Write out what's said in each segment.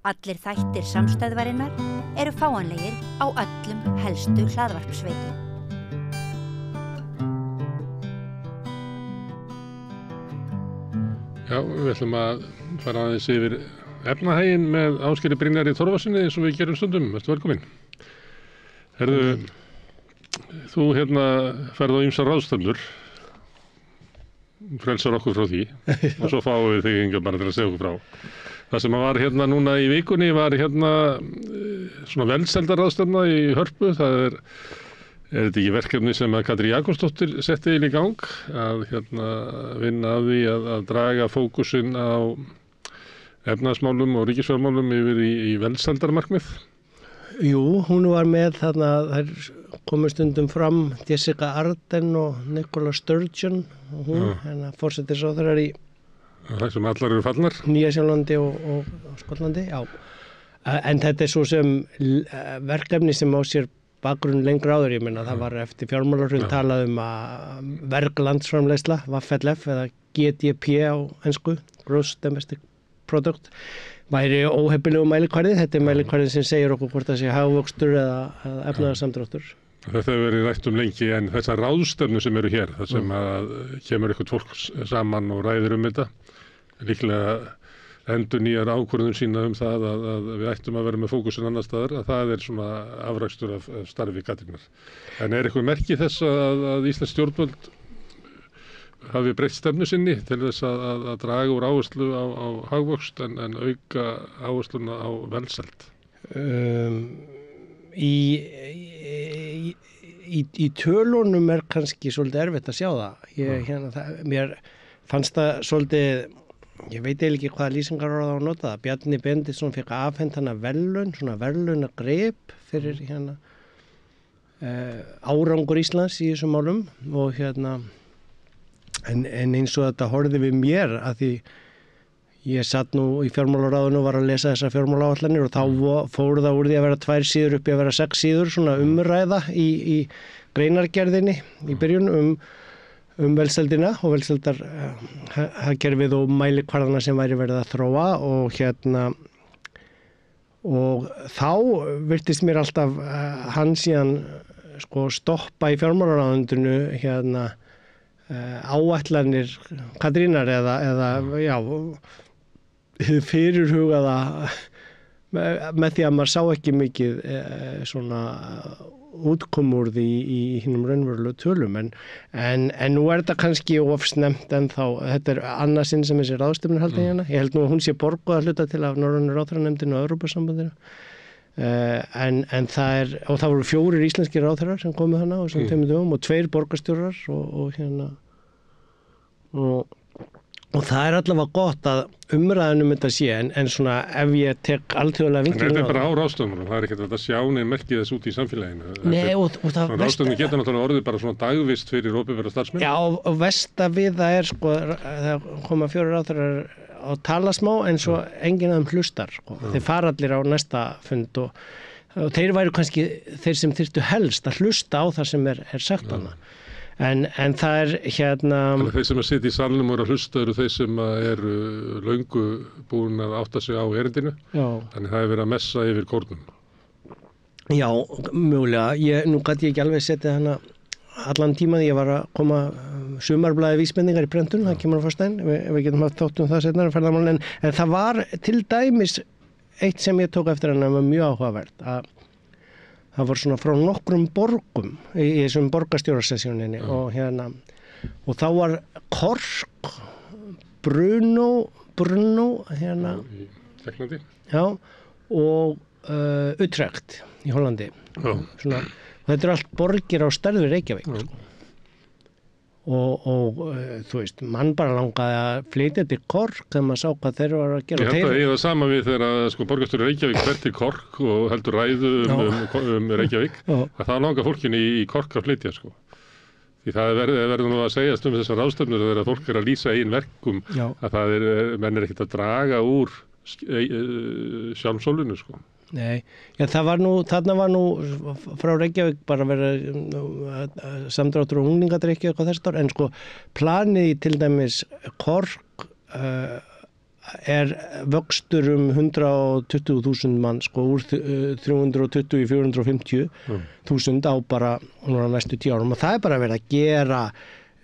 Allir þættir samstæðvarinnar eru fáanlegir á öllum helstu hlaðvarpsveitum. Já, við ætlum að fara aðeins yfir efnahaginn með Ásgeiri Brynjari Þorvarsinni eins og við gerum stundum. Vertu velkominn. Herðu, þú ferð á ýmsar ráðstefnur, frelsar okkur frá því og svo fáum við þig hingað bara til að segja okkur frá. Það sem var núna í vikunni var svona velsældarráðstefna í Hörpu. Það er þetta ekki verkefni sem að Katrín Jakobsdóttir setti inn í gang að vinna að því að draga fókusinn á efnahagsmálum og ríkisfjármálum yfir í velsældarmarkmið? Jú, hún var með þarna, þær komu stundum fram Jessica Arden og Nicola Sturgeon og hún, forsætisráðherrar í Það sem allar eru fallnar? Nýja-Sjálandi og Skotlandi, já. En þetta er svo sem verkefni sem á sér bakgrunn lengra áður. Ég meina það var eftir fjármálahrun talað að verg landsframleiðsla, VFLF eða GDP á ensku, Gross Domestic Product, væri óheppilegu mælikvarði. Þetta er mælikvarði sem segir okkur hvort það sé hagvöxtur eða efnahagssamdráttur. Þetta hefur verið rætt lengi en þessar ráðstefnu sem eru hér, þar sem að kemur eitthvað fólk saman og ræðir þetta, líklega endurnýjar ákvörðun sína það að við ættum að vera með fókusin annar staðar, að það er svona afrakstur af starfi Katrínar. En er eitthvað merki þess að íslensk stjórnvöld hafi breytt stefnu sinni til þess að draga úr áherslu á hagvöxt en auka áhersluna á velsæld? Í tölunum er kannski svolítið erfitt að sjá það. Mér fannst það svolítið, ég veit eiginlega ekki hvaða lýsingar á að nota það. Bjarni Benediktsson fékk afhent hana verðlaun, svona verðlaunagrip fyrir árangur Íslands í þessum málum og en eins og þetta horfði við mér að því ég satt nú í fjármálaráðinu og var að lesa þessar fjármálaáætlanir og þá fór það úr því að vera 2 síður upp í að vera 6 síður, svona umræða í greinargerðinni í byrjun um velsældina og velsældarhagkerfið og mælikvarðana sem væri verið að þróa og þá virtist mér alltaf hann síðan stoppa í fjármálaráðundinu áætlanir Katrínar eða fyrirhugaða með því að maður sá ekki mikið svona útkomur í hinum raunverulegu tölum en nú er þetta kannski ofsnefnt en þá þetta er annað sinn sem þessi ráðstefnu haldið hérna. Ég held nú að hún sé borguð að hluta til af Norrænu ráðherranefndinu og Evrópusambandinu en það og það voru 4 íslenskir ráðherrar sem komu hana og sem 5 dögum og 2 borgarstjórar og það er allavega gott að umræðunum þetta sé en svona ef ég tek alþjóðlega vinklinn Þetta er bara á ráðstöfunum, það er ekkert að sjá neinn merkið þess út í samfélaginu. Nei, og það ráðstöfunum geta náttúrulega orðið bara svona dagvist fyrir opinbera starfsmenn. Já, og versta við það er það koma 4 ráðherrar á tala smá en svo enginn af þeim hlustar. Þeir fara allir á næsta fund og þeir væru kannski þeir sem þyrftu helst að hlusta á það sem er sagt hana. En það er Þannig þeir sem að sitja í salnum og eru að hlusta eru þeir sem eru löngu búin að átta sig á erindinu. Já. Þannig það er verið að messa yfir kórnum. Já, mögulega. Nú gat ég ekki alveg setja hana allan tíma því ég var að koma sumarblaði vísbendingar í prentun, það kemur á föstudaginn. Við getum haft þátt það seinna ferðamálin en það var til dæmis eitt sem ég tók eftir hana var mjög áhugavert að það var svona frá nokkrum borgum í þessum borgarstjórasessjóninni og þá var Cork, Brno í Tjekklandi. Já, og Utrecht í Hollandi. Svona, þetta eru allt borgir á stærð við Reykjavík. Og þú veist, mann bara langaði að flytja til Cork þegar maður sá hvað þeir var að gera. Ég held að ég það sama við þegar borgarstjóri Reykjavík fer til Cork og heldur ræðu um Reykjavík að það langar fólkinu í Cork að flytja Því það verður nú að segjast þessar ráðstefnur þegar fólk er að lýsa eigin verkum að menn ekkert að draga úr sjálfsólinu Nei, þarna var nú frá Reykjavík bara verið samdráttur og unglingadrykkju eitthvað þess en planið í til dæmis Cork vöxtur 120.000 mann sko úr 320 í 450.000 á bara næstu 10 árum og það bara verið að gera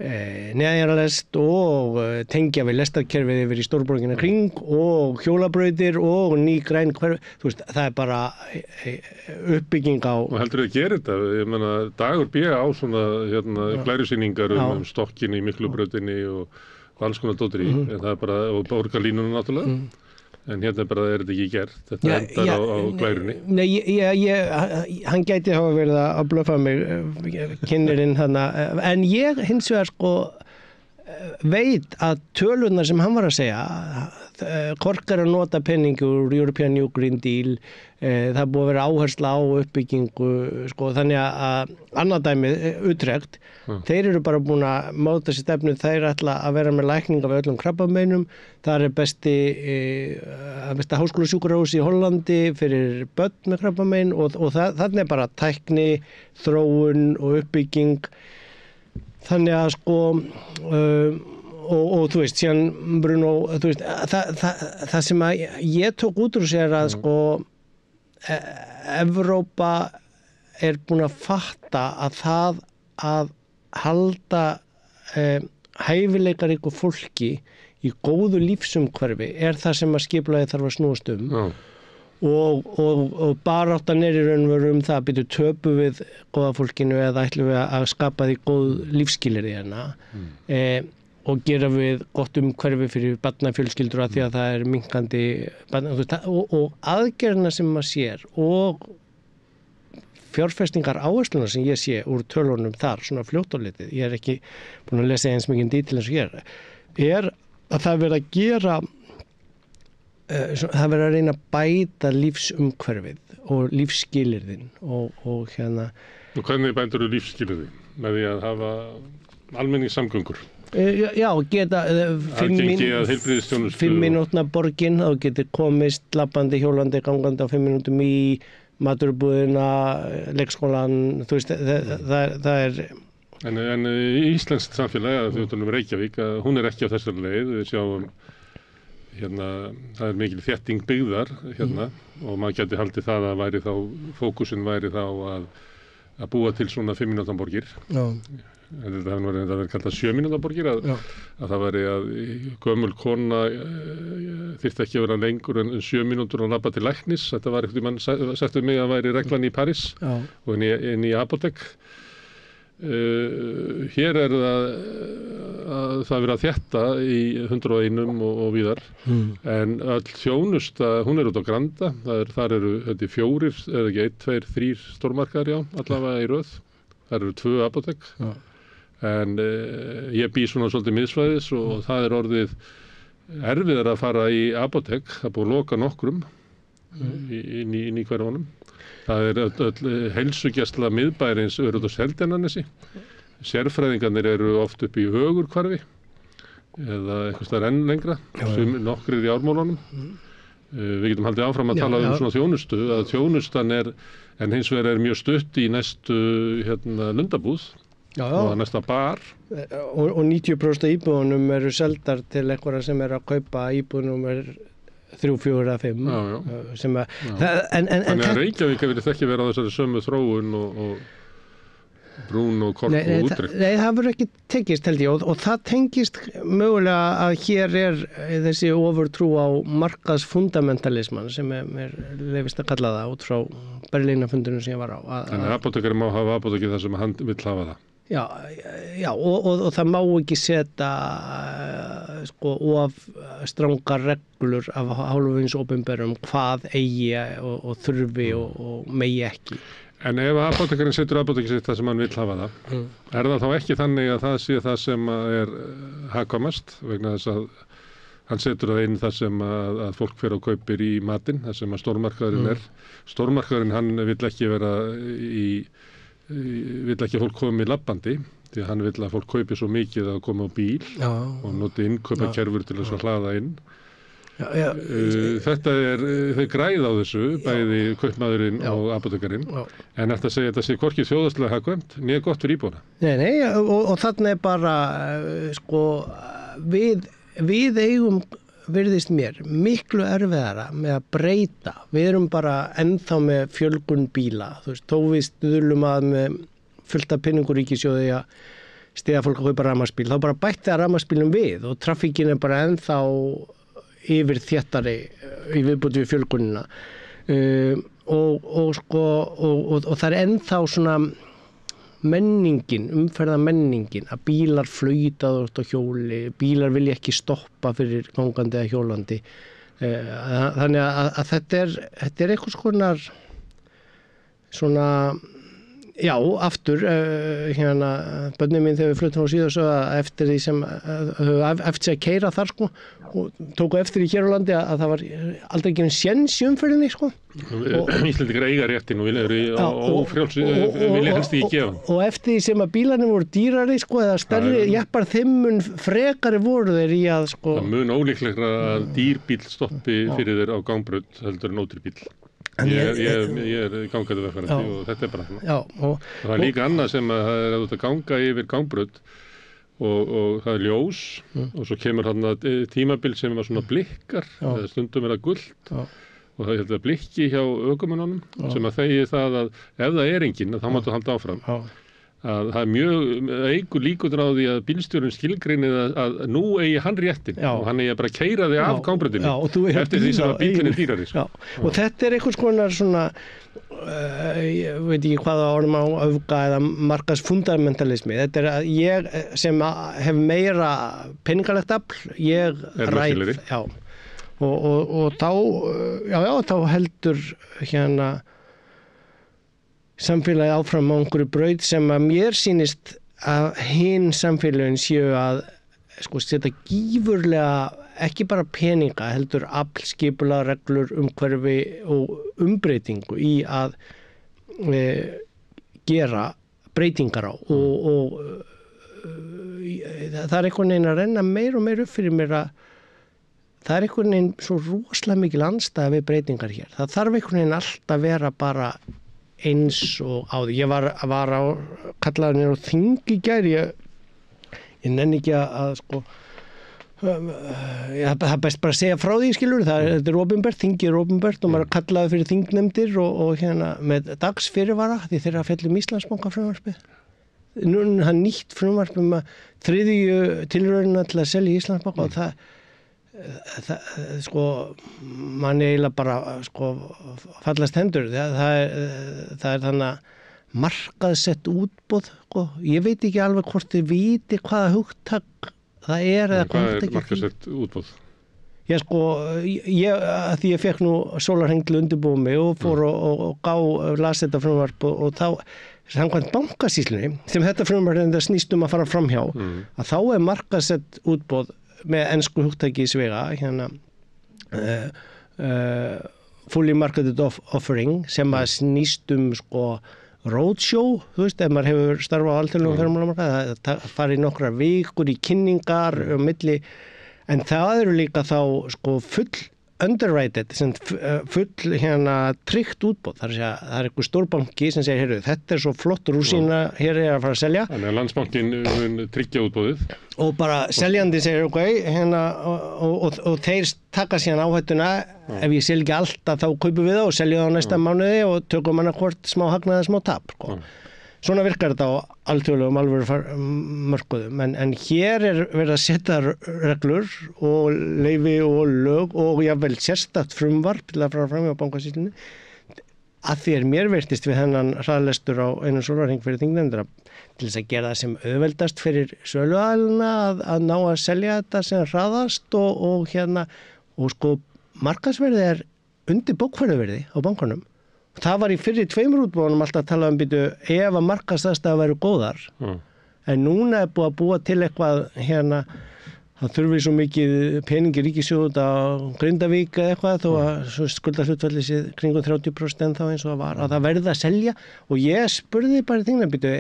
neðanjarðarlest og tengja við lestarkerfið yfir í stórborgina kring og hjólabrautir og ný græn hverfi, þú veist, það bara uppbygging á. Og heldur þið að gera þetta? Ég meina, Dagur B. á svona glærusýningar stokkin í Miklubrautinni og alls konar dóttir í, en það bara, og borgarlínuna náttúrulega. En hérna bara þetta ekki gert, þetta endar á glærunni. Nei, hann gæti hafa verið að blöffa mig, kynnirinn þarna, en ég hins vegar sko veit að tölurnar sem hann var að segja, Kork að nota peningi úr European New Green Deal, það er búið að vera áhersla á uppbyggingu, sko, þannig að annað dæmi, Utrecht, þeir eru bara búin að móta sér stefnu, þeir ætla að vera með lækninga við öllum krabbameinum, það er besta háskólasjúkrahús í Hollandi fyrir börn með krabbamein og þannig er bara tækni, þróun og uppbygging, þannig að sko og þú veist, síðan Bruno, þú veist, það sem að ég tók út úr sér að sko Evrópa er búin að fatta að það að halda hæfileikaríku fólki í góðu lífsumhverfi er það sem að skipulagið þarf að snúast og baráttan er í raun og veru það byrju töpu við góða fólkinu eða ætlum við að skapa því góð lífsskilyrði hérna og gera við gott umhverfi fyrir barnafjölskyldur að því að það er minnkandi og aðgerðina sem maður sér og fjárfestingar áhersluna sem ég sé úr tölunum þar, svona fljótt á litið, ég er ekki búin að lesa eins mikið dítil eins og ég er að það verið að gera það verið að reyna að bæta lífsumhverfið og lífsskilyrðin og hérna. Og hvernig bætur þú lífsskilyrði? Með því að hafa almenningssamgöngur? Já, geta 5 mínútna borgin, þá getur komist labbandi, hjólandi, gangandi á 5 mínútum í maturbúðina, leikskólan, þú veist, það er... En íslenskt samfélag, þjóttunum Reykjavík, hún er ekki á þessari leið, við sjáum hérna, það er mikil þétting byggðar hérna og maður geti haldið það að væri þá, fókusin væri þá að búa til svona 5 mínútan borgir. Já. En það verður kallað 7 mínútan borgir að það væri að gömul kona þyrfti ekki að vera lengur en 7 mínútur að labba til læknis. Þetta var eitthvað mann sagt um mig að væri reglan í París og inn í apótek. Hér er það verið að þétta í 101 og víðar en öll þjónusta, hún er út á Granda, þar eru 4 eða ekki 1, 2, 3 stórmarkaðir allavega í röð, þar eru 2 apótek en ég bý svona svolítið miðsvæðis og það er orðið erfiðar að fara í apótek, það er búið að loka nokkrum inn í hverfunum. Það er öll heilsugæsla miðbæjarins út á Seltjarnarnesi. Sérfræðingarnir eru oft upp í Ögurhvarfi eða eitthvað staðar enn lengra, nokkrir í Ármálunum. Við getum haldið áfram að tala um svona þjónustu, að þjónustan en hins vegar er mjög stutt í næstu lundabúð og næsta bar. Og 90% íbúðunum eru seldar til einhverja sem er að kaupa íbúðunum 3, 4 eða 5 sem að Þannig að Reykjavík hefur ekki verið á þessari sömu þróun og Brún og Kork og Utrecht. Nei, það verður ekki tekist held ég og það tengist mögulega að hér er þessi ofurtrú á markaðsfundamentalisman sem er leyfist að kalla það út frá Berlínarfundunum sem ég var á. Þannig að apótekari má hafa apótekið þar sem hann vill hafa það. Já, og það má ekki setja sko of strangar reglur af hálfu hins opinberum hvað eigi og þurfi og megi ekki. En ef apótekarinn setur apótekið sitt það sem hann vill hafa það, er það þá ekki þannig að það sé það sem er hagkvæmast vegna þess að hann setur það inn það sem að fólk fer og kaupir í matinn, það sem að stórmarkaðurinn er. Stórmarkaðurinn hann vill ekki vera vill ekki að fólk komi labbandi því að hann vill að fólk kaupi svo mikið að koma á bíl og noti innkaupakerfur til þess að hlaða inn. Þetta þau græða á þessu, bæði kaupmaðurinn og apótekarinn, en þetta segja þetta sé hvorki þjóðhagslega hagkvæmt né gott fyrir íbúana. Nei, og þarna er bara sko við eigum virðist mér miklu erfiðara með að breyta. Við erum bara ennþá með fjölgun bíla. Þú veist, þó við stuðlum að með fullt af penningur ríkissjóði að stiga fólk að kaupa rafmagnsbíl. Þá bara bætti það rafmagnsbílum við og traffíkin bara ennþá yfir þéttari í viðbúti við fjölgunina. Og það er ennþá svona umferðarmenningin að bílar flauta út á hjóli, bílar vilja ekki stoppa fyrir gangandi eða hjólandi. Þannig að þetta er eitthvað skonar svona, já, aftur, börnin mín þegar við fluttum á síðan að eftir því sem eftir að keyra þar sko, og tóku eftir í hér á landi að það var aldrei gefinn séns í umferðinni sko. Íslendingar eiga réttin og vilja ófrjálsi, vilja helst ekki gefa. Og eftir því sem að bílarnir voru dýrari sko, eða stærri jeppar þeim mun frekari voru þeir í að sko. Það mun ólíklegra að dýrbíl stoppi fyrir þeir á gangbraut heldur en ódýr bíl. Ég er gangandi vegfarandi og þetta er bara svona. Og það er líka annað sem að það er að ganga yfir gangbraut og það er ljós og svo kemur hann að tímabil sem var svona blikkar, stundum er það gult og það er blikki hjá ökumönnunum sem að þegi það að ef það er enginn þá máttu halda áfram. Að það er mjög eigur líkur á því að bílstjórinn skilgreinir að nú eigi hann réttin og hann eigi bara að keyra þig af gangbrautinni eftir því sem að bílinn er dýrari. Og þetta er einhvers konar svona, ég veit ekki hvaða orðum á öfga eða markaðsfundamentalismi. Þetta er að ég sem hef meira peningalegt afl, ég ræð. Og þá heldur samfélagi áfram á einhverju braut sem að mér sýnist að hinn samfélagin séu að sko setja gífurlega ekki bara peninga heldur afl, skipulag, reglur, umhverfi og umbreytingu í að gera breytingar á og það er einhvern veginn að renna meir og meir upp fyrir mér að það er einhvern veginn svo rosalega mikil andstæða við breytingar hér. Það þarf einhvern veginn alltaf að vera bara eins og á því. Ég var á kallaður niður á þing í gær, ég nenni ekki að sko það er best bara að segja frá því skilur, þetta er opinbert, þingið er opinbert og maður er kallaður fyrir þingnefndir og með dags fyrirvara því þeirra fellum Íslandsbanka frumvarpið. Nú er það nýtt frumvarp að þriðju tilraunina til að selja Íslandsbanka og það sko mann eiginlega bara sko fallast hendur það er þannig að markaðsett útboð sko. Ég veit ekki alveg hvort þið viti hvaða hugtak það er eða hvað er markaðsett útboð? Já sko að því ég fekk nú sólarhring til undirbúa mig og fór og las þetta frumvarp og þá samkvæmt bankasýslunni sem þetta frumvarp er snýst að fara framhjá að þá er markaðsett útboð með ensku hugtaki í svega fully marketed offering sem að snýst sko roadshow, þú veist, ef maður hefur starfað á alþjóðlegum fjármálamarkaði, það farið nokkrar vikur í kynningar milli, en það eru líka þá sko full underrated, full tryggt útboð, það er einhver stórbanki sem segir, heyrðu, þetta er svo flott rúsína, hér er að fara að selja. Þannig að Landsbankinn mun tryggja útboðið. Og bara seljandi segir, og þeir taka síðan áhættuna, ef ég selja ekki alltaf þá kaupum við það og selja það á næsta mánuði og tökum annarkvort smá hagnaði, smá tap, sko. Svona virkar þetta á alþjóðlegum alvöru mörkuðum, en hér er verið að setja reglur og leyfi og lög og jafnvel sérstakt frumvarp til að fara fram hjá bankasýslunni að því mér veitist við hennan hraðlestur á einu sólarhring fyrir þingnefndina til þess að gera það sem auðveldast fyrir söluaðilana að ná að selja þetta sem hraðast og sko markaðsverðið er undir bókfærðuverði á bankanum. Það var í fyrri 2 útboðunum alltaf að tala býtu ef að markaðsstaðstæður væru góðar. En núna er búið að búa til eitthvað það þurfi svo mikið peningi ríkissjóð á Grindavík eða eitthvað þó að skuldahlutfallið sé kringum 30% þá eins og það var að það verði að selja og ég spurði bara í þingna býtu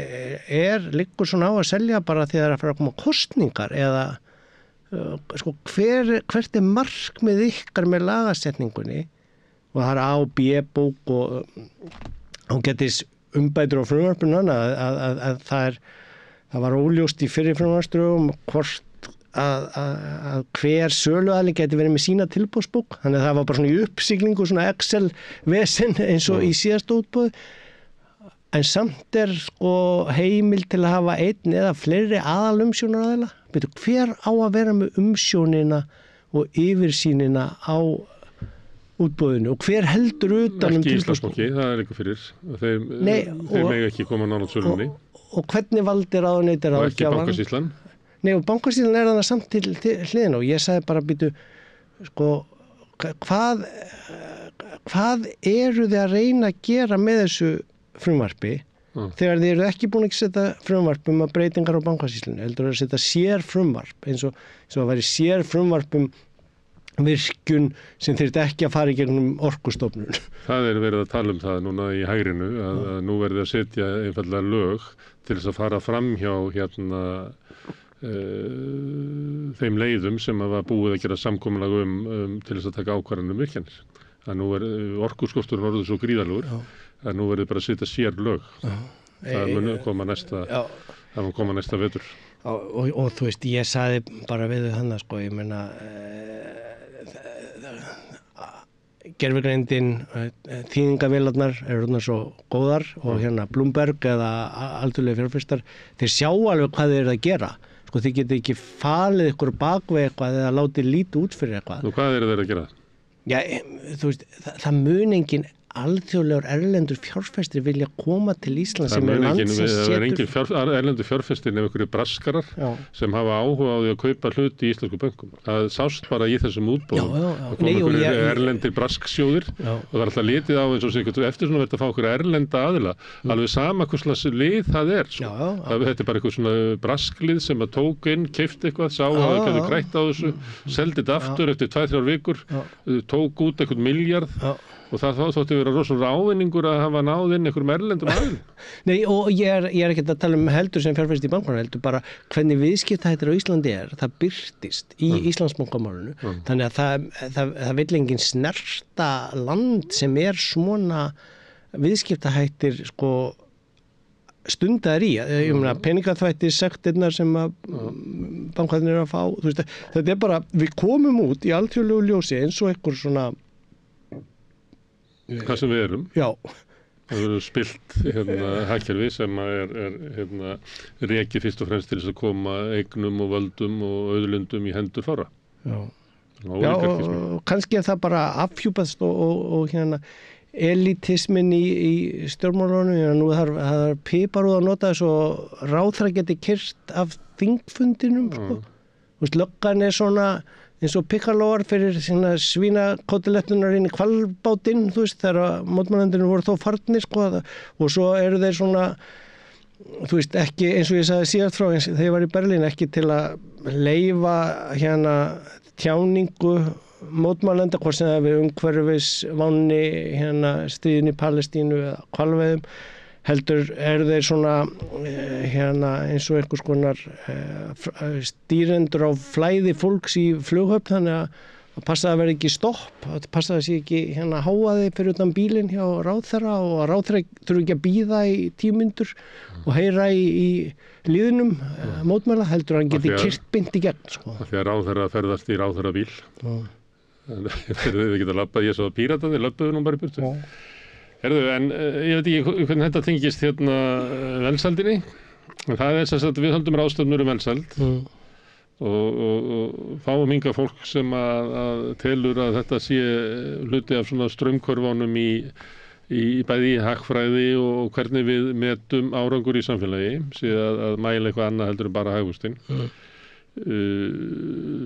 liggur svona á að selja bara því það er að fara að koma kosningar eða sko hvert er markmið ykkar með lagasetningunni og það er A og B bók og getis umbætur á frumvarpinu að það var óljóst í fyrri frumvarpsdrögum hvort að hver söluaðili geti verið með sína tilboðsbók, þannig að það var bara svona í uppsiglingu, svona Excel-vesen eins og í síðasta útboði, en samt sko heimil til að hafa einn eða fleiri aðalumsjónaraðila. Hver á að vera með umsjónina og yfirsýnina á útboðinu og hver heldur utan ekki Íslandsbanki, það líka fyrir þeim mega ekki koma nálægt sölunni og hvernig valdi ráðuneytið og ekki Bankasýslan og Bankasýslan þannig samt til hliðina og ég sagði bara sko hvað eru þið að reyna að gera með þessu frumvarpi þegar þið eru ekki búin að setja frumvarp að breytingar á Bankasýslunni, heldur að setja sér frumvarp eins og að væri sér frumvarp virkun sem þyrfti ekki að fara í gegnum Orkustofnun. Það verið að tala það núna í hægrinu að nú verði að setja einfallega lög til þess að fara fram hjá þeim leiðum sem að var búið að gera samkomulag til þess að taka ákvarðanir virkjanir. Að nú orkuskorturinn orðið svo gríðarlegur að nú verði bara að setja sér lög. Það mun koma næsta vetur. Og þú veist, ég sagði bara við þannig sko, ég meina gervigreindin, þýðingavélarnar eru svo góðar og Bloomberg eða alþjóðlegir fjárfestar, þeir sjá alveg hvað þeir eru að gera. Sko þið getið ekki falið ykkur bakveg eitthvað eða látið lítið út fyrir eitthvað. Nú hvað eru þeir að gera? Já, þú veist, það mun engin alþjóðlegur erlendur fjárfestir vilja koma til Ísland sem er land sem setur... Það er engin erlendur fjárfestir nefnir einhverju braskarar sem hafa áhuga á því að kaupa hluti í íslensku bönkum. Það sást bara í þessum útboðum. Það kom einhverju erlendir brasksjóðir og það er alltaf litið á eins og eftir svona verður að fá einhverju erlenda aðila. Alveg sama hvers lið það er. Þetta er bara eitthvað svona brasklið sem að tók inn, keypti eitthvað, sá að það gæti grætt á þessu, seldi þetta aftur eftir 2-3 vikur, tók út einhvern milljarð og það þótti vera rosalega ávinningur að hafa náð inn einhverjum erlendum aðilum. Nei, og ég er ekki að tala heldur sem fjárfesti í bankanum, heldur bara hvernig viðskiptahættir á Íslandi það birtist í Íslandsbankamálinu. Þannig að það vill enginn snerta land sem svona viðskiptahættir sko stundar í. Ég meina peningaþvætti sektirnar sem að bankarnir eru að fá. Þú veist, þetta bara, við komum út í alþjóðlegu ljósi eins og einhver svona hvað sem við erum. Já. Það verður spilt hagkerfi sem er rekið fyrst og fremst til þess að koma eignum og völdum og auðlundum í hendur fárra. Já, og kannski það bara afhjúpast og elitismin í stjórnmálunum. Nú það er piparúð að nota þess og ráðherra geti kyrrt af þingfundinum. Sko. Þú veist, löggan er svona eins og pikkalóar fyrir svínakótilettunar inn í hvalbátinn, þú veist, þegar mótmælendurnir voru þó farnir, sko, og svo eru þeir svona, þú veist, ekki, eins og ég sagði síðast frá, þegar ég var í Berlín, ekki til að leyfa tjáningu mótmælenda, hvort sem það við umhverfisvánni, stríðin í Palestínu eða hvalveiðum, heldur þeir svona eins og einhvers konar stýrendur á flæði fólks í flughöfn, þannig að passa að vera ekki stopp, að passa að sé ekki háaði fyrir utan bílinn hjá ráðherra og að ráðherra þurfi ekki að bíða í 10 mínútur og heyra í liðnum mótmæla, heldur hann geti kyrrt beint í gegn. Sko. Þegar ráðherra ferðast í ráðherra bíl, þeir geta labbað, ég svo að píratarnir löbbuðu nú bara í burtu. Herðu, en ég veit ekki hvernig þetta tengist velsældinni. Það er þess að við höldum ráðstefnur velsæld og fáum hingað fólk sem að telur að þetta sé hluti af svona straumkörfunum í bæði hagfræði og hvernig við metum árangur í samfélagi, síðan að mæla eitthvað annað heldur en bara hagvöxtinn.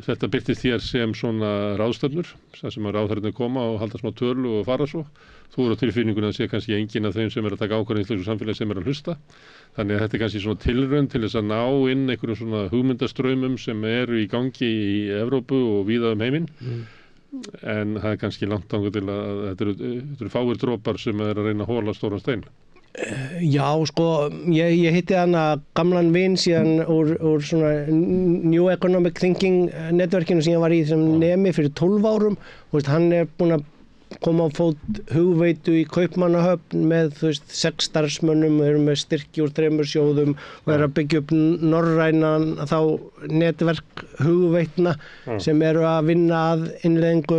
Þetta birtist hér sem svona ráðstefnur, sem að ráðherrarnir koma og halda smá tölu og fara svo. Þú eru á tilfinningunni að sé kannski enginn af þeim sem að taka ákvarðanir í þessu samfélagi sem að hlusta. Þannig að þetta er kannski svona tilraun til þess að ná inn einhverjum svona hugmyndastraumum sem eru í gangi í Evrópu og víða heiminn. En það er kannski langt þangað til að þetta eru fáir dropar sem er að reyna að hola stóran stein. Já, sko, ég hitti hana gamlan vin síðan úr svona New Economic Thinking netverkinu sem ég var í sem nemi fyrir 12 árum og hann er búinn að koma á fót hugveitu í Kaupmannahöfn með, 6 starfsmönnum, eru með styrki úr 3 sjóðum og eru að byggja upp norrænan þá netverk hugveitna sem eru að vinna að innleiðingu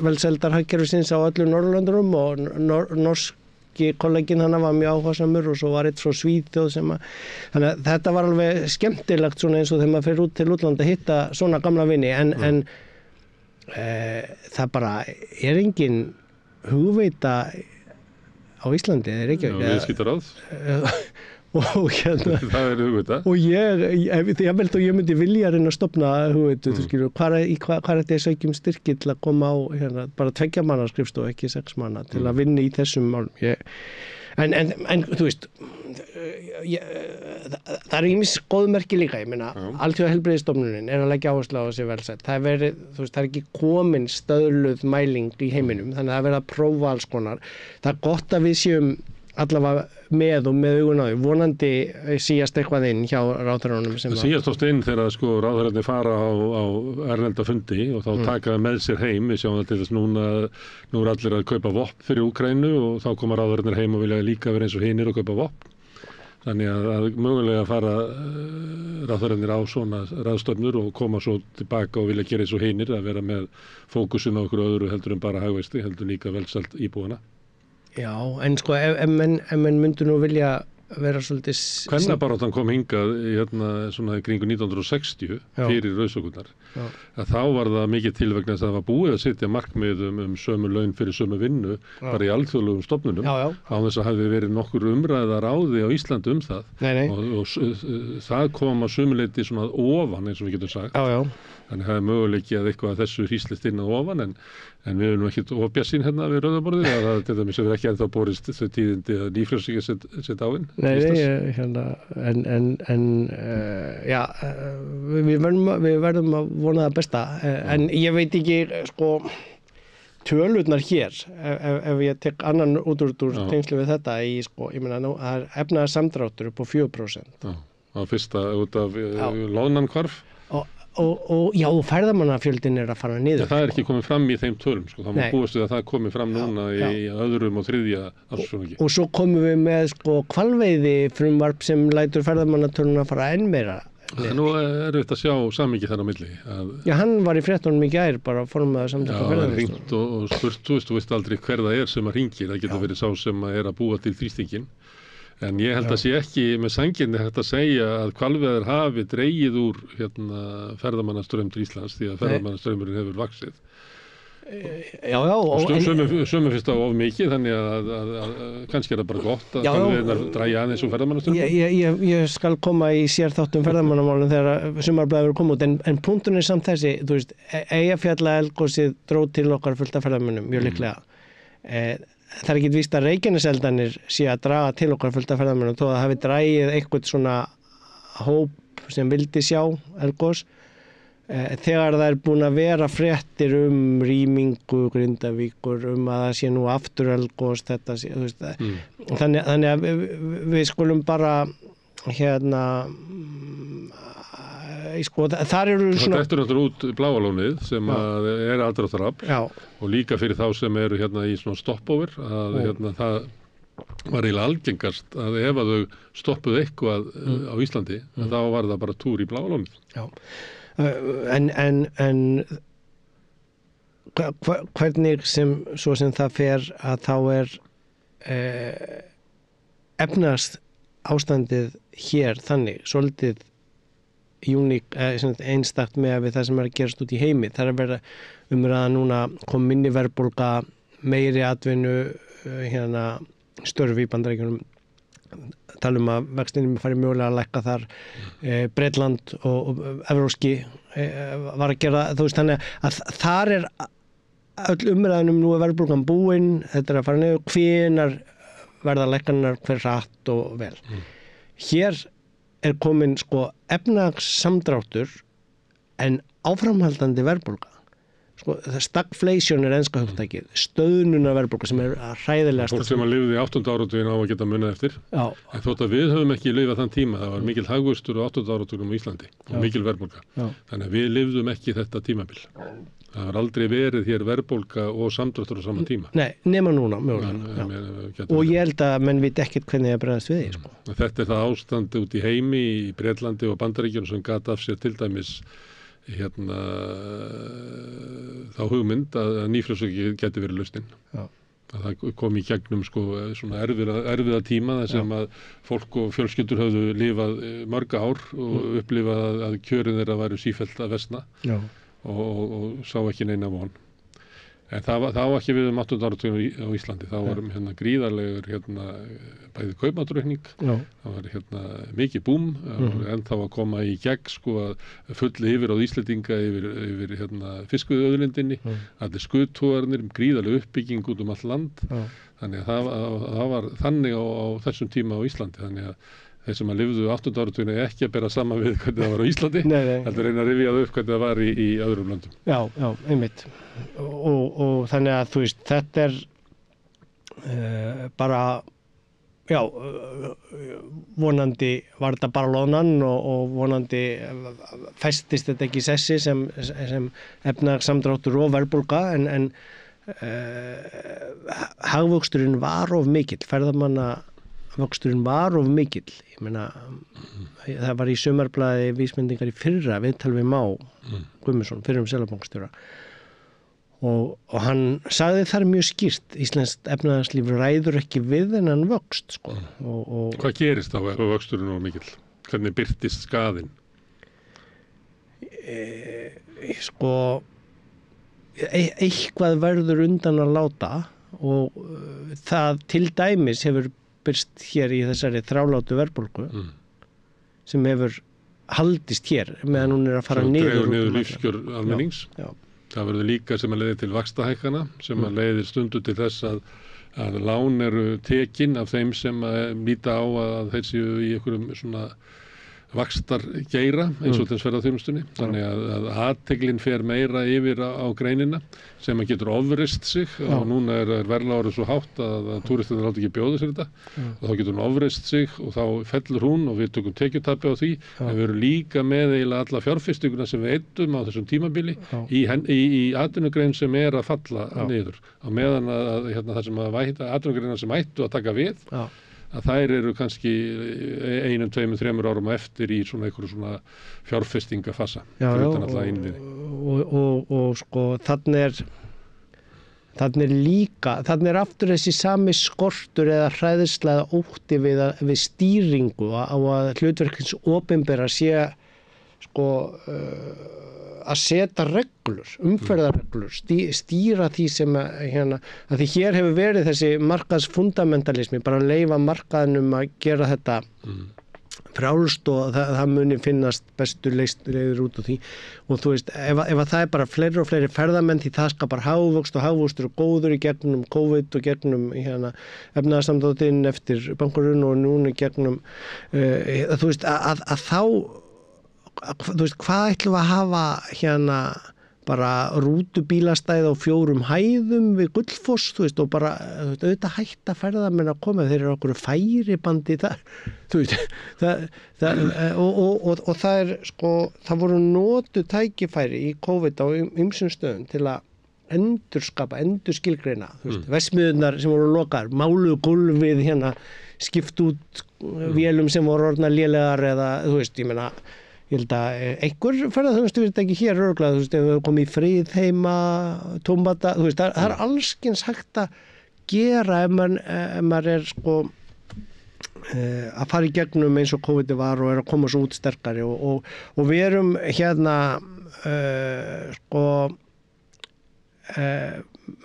velsældarhagkerfisins á öllum Norðurlöndunum og norski kolleginn hann var mjög áhugasamur og svo var eitt frá Svíþjóð þannig að þetta var alveg skemmtilegt svona eins og þegar maður fer út til útlanda að hitta svona gamla vini en það bara engin hugveita á Íslandi eða Reykjavík. Já, viðskiptaráð. Og hérna það hugveita. Og ég myndi vilja reyna að stofna hugveitu, þú skilur, hvað er þetta að sækjum styrki til að koma á hérna, bara 2 manna skrifstofu, ekki 6 manna til að vinna í þessum málum. En þú veist það er ýmis góðmerki líka, ég meina Alþjóðaheilbrigðisstofnunin er að leggja áherslu á þessi velsæld, það er ekki komin stöðluð mæling í heiminum, þannig að það er verið að prófa alls konar, það er gott að við séum allavega með augun á því, vonandi síast eitthvað inn hjá ráðherrunum sem síast oft inn þegar ráðherrarnir fara á erlenda fundi og þá taka með sér heim, við sjáum þetta nú er allir að kaupa vopn fyrir Úkraínu og þá koma ráðherrarnir heim og vilja líka vera eins og hinir og kaupa vopn, þannig að mögulega fara ráðherrarnir á svona ráðstofnur og koma svo tilbaka og vilja gera eins og hinir, að vera með fókusin á okkur öðru heldur en bara hagvexti, heldur líka velsæld íbúana. Já, en sko ef menn myndu nú vilja vera svolítið Kvennabaráttan kom hingað svona í kringu 1960 fyrir rauðsökurnar að þá var það mikið til vegna þess að það var búið að setja markmiðum sömu laun fyrir sömu vinnu bara í alþjóðlegum stofnunum á þess að hafi verið nokkur umræða ráði á Íslandi það og það kom að sömuleyti svona ofan eins og við getum sagt þannig það er möguleiki að eitthvað að þessu hríslist inn að ofan en við erum ekkert ofbjassín hérna við rauðaborðið að það til dæmis hefur ekki ennþá borist þessu tíðindi að nýfrjálsíkja sett á inn. Við verðum að vona það besta en ég veit ekki sko tölurnar hér ef ég tek annan út úr tengslu við þetta ég meina nú það er efnaðarsamdráttur upp á 4%. Á fyrsta út af loðnankvarf. Og ferðamannafjöldin er að fara niður. Það er ekki komið fram í þeim tölum, það má búast við að það komið fram núna í öðrum og 3. ársfjórðungi. Og svo komum við með hvalveiði frumvarp sem lætur ferðamannatöluna að fara enn meira. Nú er þetta að sjá samhengi þar á milli. Já, hann var í fréttunum í gær bara formaður samtaka ferðamannastofnunar. Já, hringt og spurt, þú veist aldrei hver það er sem að hringir, það getur verið sá sem er að búa til þrýstingin. En ég held að sé ekki með sanginni hægt að segja að hvalveiðar hafi dregið úr ferðamannastraum til Íslands því að ferðamannastraumurinn hefur vaxið. Sömu fyrst á of mikið þannig að kannski er það bara gott að hvalveiðarnar dragi aðeins úr ferðamannastraumurinn. Ég skal koma í sérþáttum ferðamannamálum þegar sumarblaðið verður koma út en punktun er samt þessi, þú veist, Eyjafjallaelgosið dró til okkar fullt af ferðamönnum mjög líklega. Það er ekki víst að Reykjaneseldarnir sé að draga til okkar fullt af ferðamönnum þó að það hafi dragið eitthvað svona hóp sem vildi sjá eldgos þegar það er búin að vera fréttir rýmingu Grindavíkur að það sé nú aftur eldgos þetta sé, þú veist þannig að við skulum bara þar eru svona... Það dettur út Bláalónið sem er aðdráttarafl og líka fyrir þá sem eru í svona stopover að það var eiginlega algengast að ef að þau stoppuðu eitthvað á Íslandi þá var það bara túr í Bláalónið. Já, en hvernig svo sem það fer að þá er efnast ástandið hér þannig, svolítið einstakt með við það sem er að gerast út í heimi. Það er að vera umræða núna kom minni verðbólga, meiri atvinnu, störfi í Bandaríkjunum, tala að vextinni fari mögulega að lækka þar, Bretland og evróski var að gera, þú veist þannig að þar er öll umræðanum nú er verðbólgan búin, þetta er að fara niður, hvenær verða lækkanar hver hratt og vel. Hér er komin efnahagssamdráttur en áframhaldandi verðbólga. sko, stagflation enska hugtakið, stöðnunar verðbólga sem hræðilegasta. Fólk sem að lifði í 8. áratuginn á að geta munað eftir. Já. En þótt að við höfum ekki lifað þann tíma, það var mikil hagvöxtur á 8. áratugnum á Íslandi og mikil verðbólga. Já. Þannig að við lifðum ekki þetta tímabil. Það var aldrei verið hér verðbólga og samdráttur á sama tíma. Nei, nema núna, mögulega. Og ég held að menn veit ekkert hvernig það bregðast við því, sko. Þetta er það ástand út í heimi, í Bretlandi og Bandaríkjunum sem gat af sér til dæmis þá hugmynd að nýfrjósöki geti verið lausnin. Já. Að það kom í gegnum sko svona erfiða tíma þar sem að fólk og fjölskyldur höfðu lifað mörg ár og upplifað að kjörin þeirra væru sífellt að versna. Já. Og sá ekki neina von. En það var ekki við 8. áratuginn á Íslandi. Það var gríðarlegur bæði kaupmáttaraukning. Það var mikið búm, ennþá að koma í gegn sko að fulli yfir á Íslendinga yfir fiskveiðiauðlindinni, allir skuttogarnir, gríðarleg uppbygging út allt land. Þannig að það var þannig á þessum tíma á Íslandi. Þannig að þeir sem að lifðu 8. áratuginn ekki að bera saman við hvernig það var á Íslandi, heldur reyna að rifja það upp hvernig það var í öðrum löndum. Já, einmitt. Og þannig að þú veist, þetta bara, vonandi var þetta bara loðnan og vonandi festist þetta ekki í sessi sem efnahagssamdráttur og verðbólga, en hagvöxturinn var of mikill, ferðamannavöxturinn var of mikill. Ég meina, það var í sumarblaði vísbendingar í fyrra viðtal við Má Guðmundsson, fyrrum seðlabankastjóra, og hann sagði þar mjög skýrt: íslenskt efnahagslíf ræður ekki við þennan vöxt, sko. Hvað gerist þá ef vöxturinn er of mikill? Hvernig birtist skaðinn? Sko, eitthvað verður undan að láta, og það til dæmis hefur birst hér í þessari þrálátu verðbólgu sem hefur haldist hér meðan hún er að fara niður lífskjör almennings. Já. Það verður líka sem að leiði til vaxtahækkana, sem að leiðir stundu til þess að lán eru tekin af þeim sem að líta á að þeir séu í einhverjum svona vaxtargeira eins og þess ferðaþjónustunni. Þannig að athyglin fer meira yfir á greinina sem að getur ofrist sig, og núna er verðlagið svo hátt að túristarnir láta ekki bjóða sér þetta, og þá getur hún ofrist sig og þá fellur hún og við tökum tekjutapi á því. En við erum líka með eiginlega alla fjárfestinguna sem við eyddum á þessum tímabili í atvinnugrein sem er að falla niður, á meðan að það sem að atvinnugreinar sem ættu að taka við, að þær eru kannski 1, 2, 3 árum eftir í svona einhverju svona fjárfestingafasa. Og sko þannig er aftur þessi sami skortur eða hræðsla eða ótti við stýringu á að hlutverkins opinbera sé sko að setja reglur, umferðarreglur, stýra því sem að því hér hefur verið þessi markaðsfundamentalismi, bara að leyfa markaðnum að gera þetta frjálst, og það muni finnast bestu leiðir út úr því. Og þú veist, ef það er bara fleiri og fleiri ferðamenn, því það skapar hagvöxt, og hagvöxtur er góður í gegnum COVID og gegnum efnahagssamdráttin eftir bankahrun og núna gegnum þú veist, að þá þú veist, hvað ætlum við að hafa bara rútubílastæði á 4 hæðum við Gullfoss, þú veist, og bara auðvitað hætta ferðamenn að koma, þeir eru okkur færibandi þar, þú veist, og það er sko, það voru notuð tækifæri í COVID á ýmsum stöðum til að endurskilgreina, þú veist, verksmiðjurnar sem voru lokaðar, máluðu gólfið skipt út vélum sem voru orðnar lélegar, eða þú veist, ég held að einhver ferðaþjónustufyrirtæki hér örugglega, þú veist, ef við komum í Friðheima, Tómbata, þú veist, það er allskyns hægt að gera ef maður er sko að fara í gegnum eins og COVID var og er að koma svo út sterkari, og við erum sko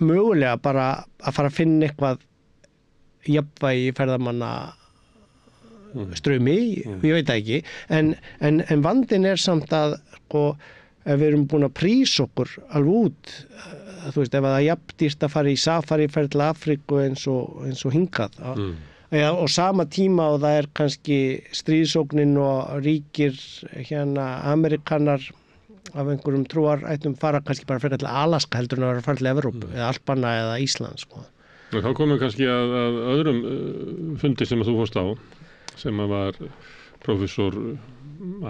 mögulega bara að fara að finna eitthvað jafnvægi ferðamanna strömi, ég veit það ekki, en vandinn er samt að sko, ef við erum búin að prísa okkur alveg út, þú veist, ef það er jafndýrt að fara í safariferð til Afríku eins og hingað, og sama tíma og það er kannski stríðsógnin og ríkir Amerikanar af einhverjum trúarættum fara kannski bara frekar til Alaska heldur en að vera að fara til Evrópu eða Alpana eða Ísland sko. Og þá komum við kannski að öðrum fundi sem að þú fórst á, sem að var prófessor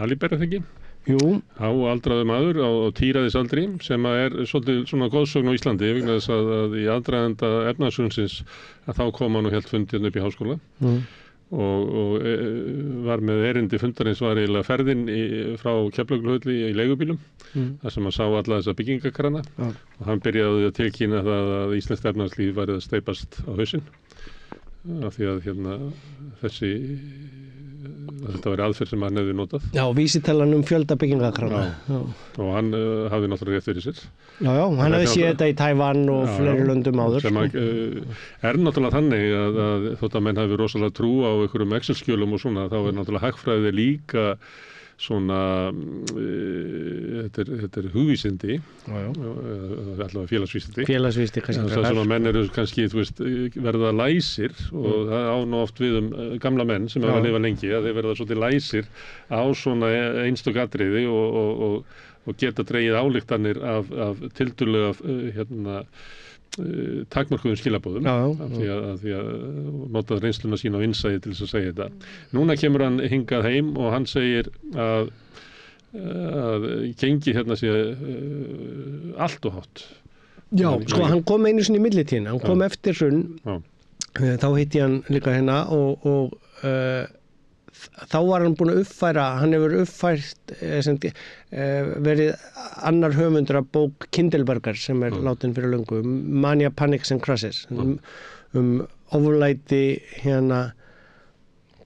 Aliber, eða ekki? Jú. Aldraður maður á tíræðisaldri sem að svolítið svona góðsögn á Íslandi vegna þess að í aðdraganda efnahagshrunsins að þá kom hann og hélt fundin upp í háskóla og var með erindi fundarins var eiginlega ferðin frá Keflavíkurflugvelli í leigubílum þar sem hann sá alla þessa byggingakrana og hann byrjaði að tilkynna það að íslenskt efnahagslíf væri að steypast á hausinn af því að þetta var aðferð sem hann hefði notað. Já, vísitalan fjölda byggingakrana. Og hann hafði náttúrulega rétt fyrir sér. Já, hann hefði séð þetta í Tævan og fleiri löndum áður. Sem náttúrulega þannig að þótt að menn hafi rosalega trú á einhverjum Excel-skjölum og svona, þá náttúrulega hagfræði líka svona, þetta hugvísindi, allavega félagsvísindi. Félagsvísindi kannski. Það sem að menn eru kannski, verða læsir og það á nú oft við gamla menn sem hafa lifað lengi, að þeir verða svolítið læsir á svona einstök atriði og geta dregið ályktanir af tiltölulega takmarkuðum skilabóðum af því að nota reynsluna sína á innsæði til þess að segja þetta. Núna kemur hann hingað heim og hann segir að gengi sé allt og hátt. Já, sko hann kom einu sinni í millitíðina, hann kom eftir hrun, þá hitti hann líka hérna og þá var hann búin að uppfæra, hann hefur uppfært verið annar höfundur af bók Kindlebergar sem látin fyrir löngu, Mania, Panics and Crashes ofurlæti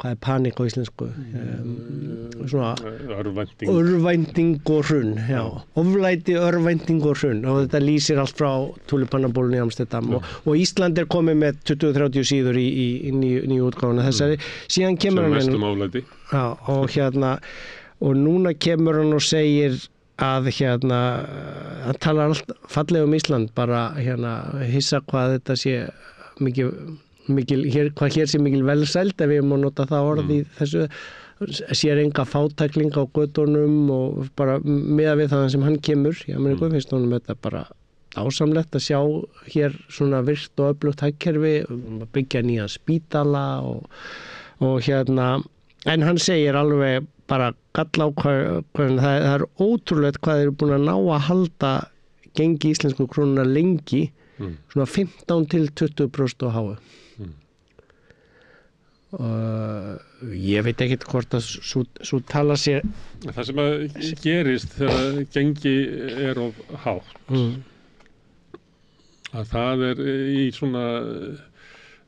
hvað er panik á íslensku? Svona örvænting og hrun, ofurlæti, örvænting og hrun og þetta lýsir allt frá Tulipannabólunni í Amsterdam og Ísland komið með 20-30 síður í nýju útgáfuna þessari, síðan kemur hann sem mestum oflæti og núna kemur hann og segir að hann talar allt fallega Ísland, bara hissa hvað þetta sé hvað hér sé mikil velsæld ef ég má nota það orð í þessu, sér enga fátækling á götunum og bara miðað við það sem hann kemur í Ameríku, finnst honum þetta bara ásamlegt að sjá hér svona virkt og öflugt hagkerfi, byggja nýja spítala og en hann segir alveg bara galla á hvað það er ótrúlegt hvað þeir eru búin að ná að halda gengi íslensku krónuna lengi, svona 15-20% á háu. Ég veit ekkert hvort að svo tala sér. Það sem að gerist þegar gengi of hátt að það í svona,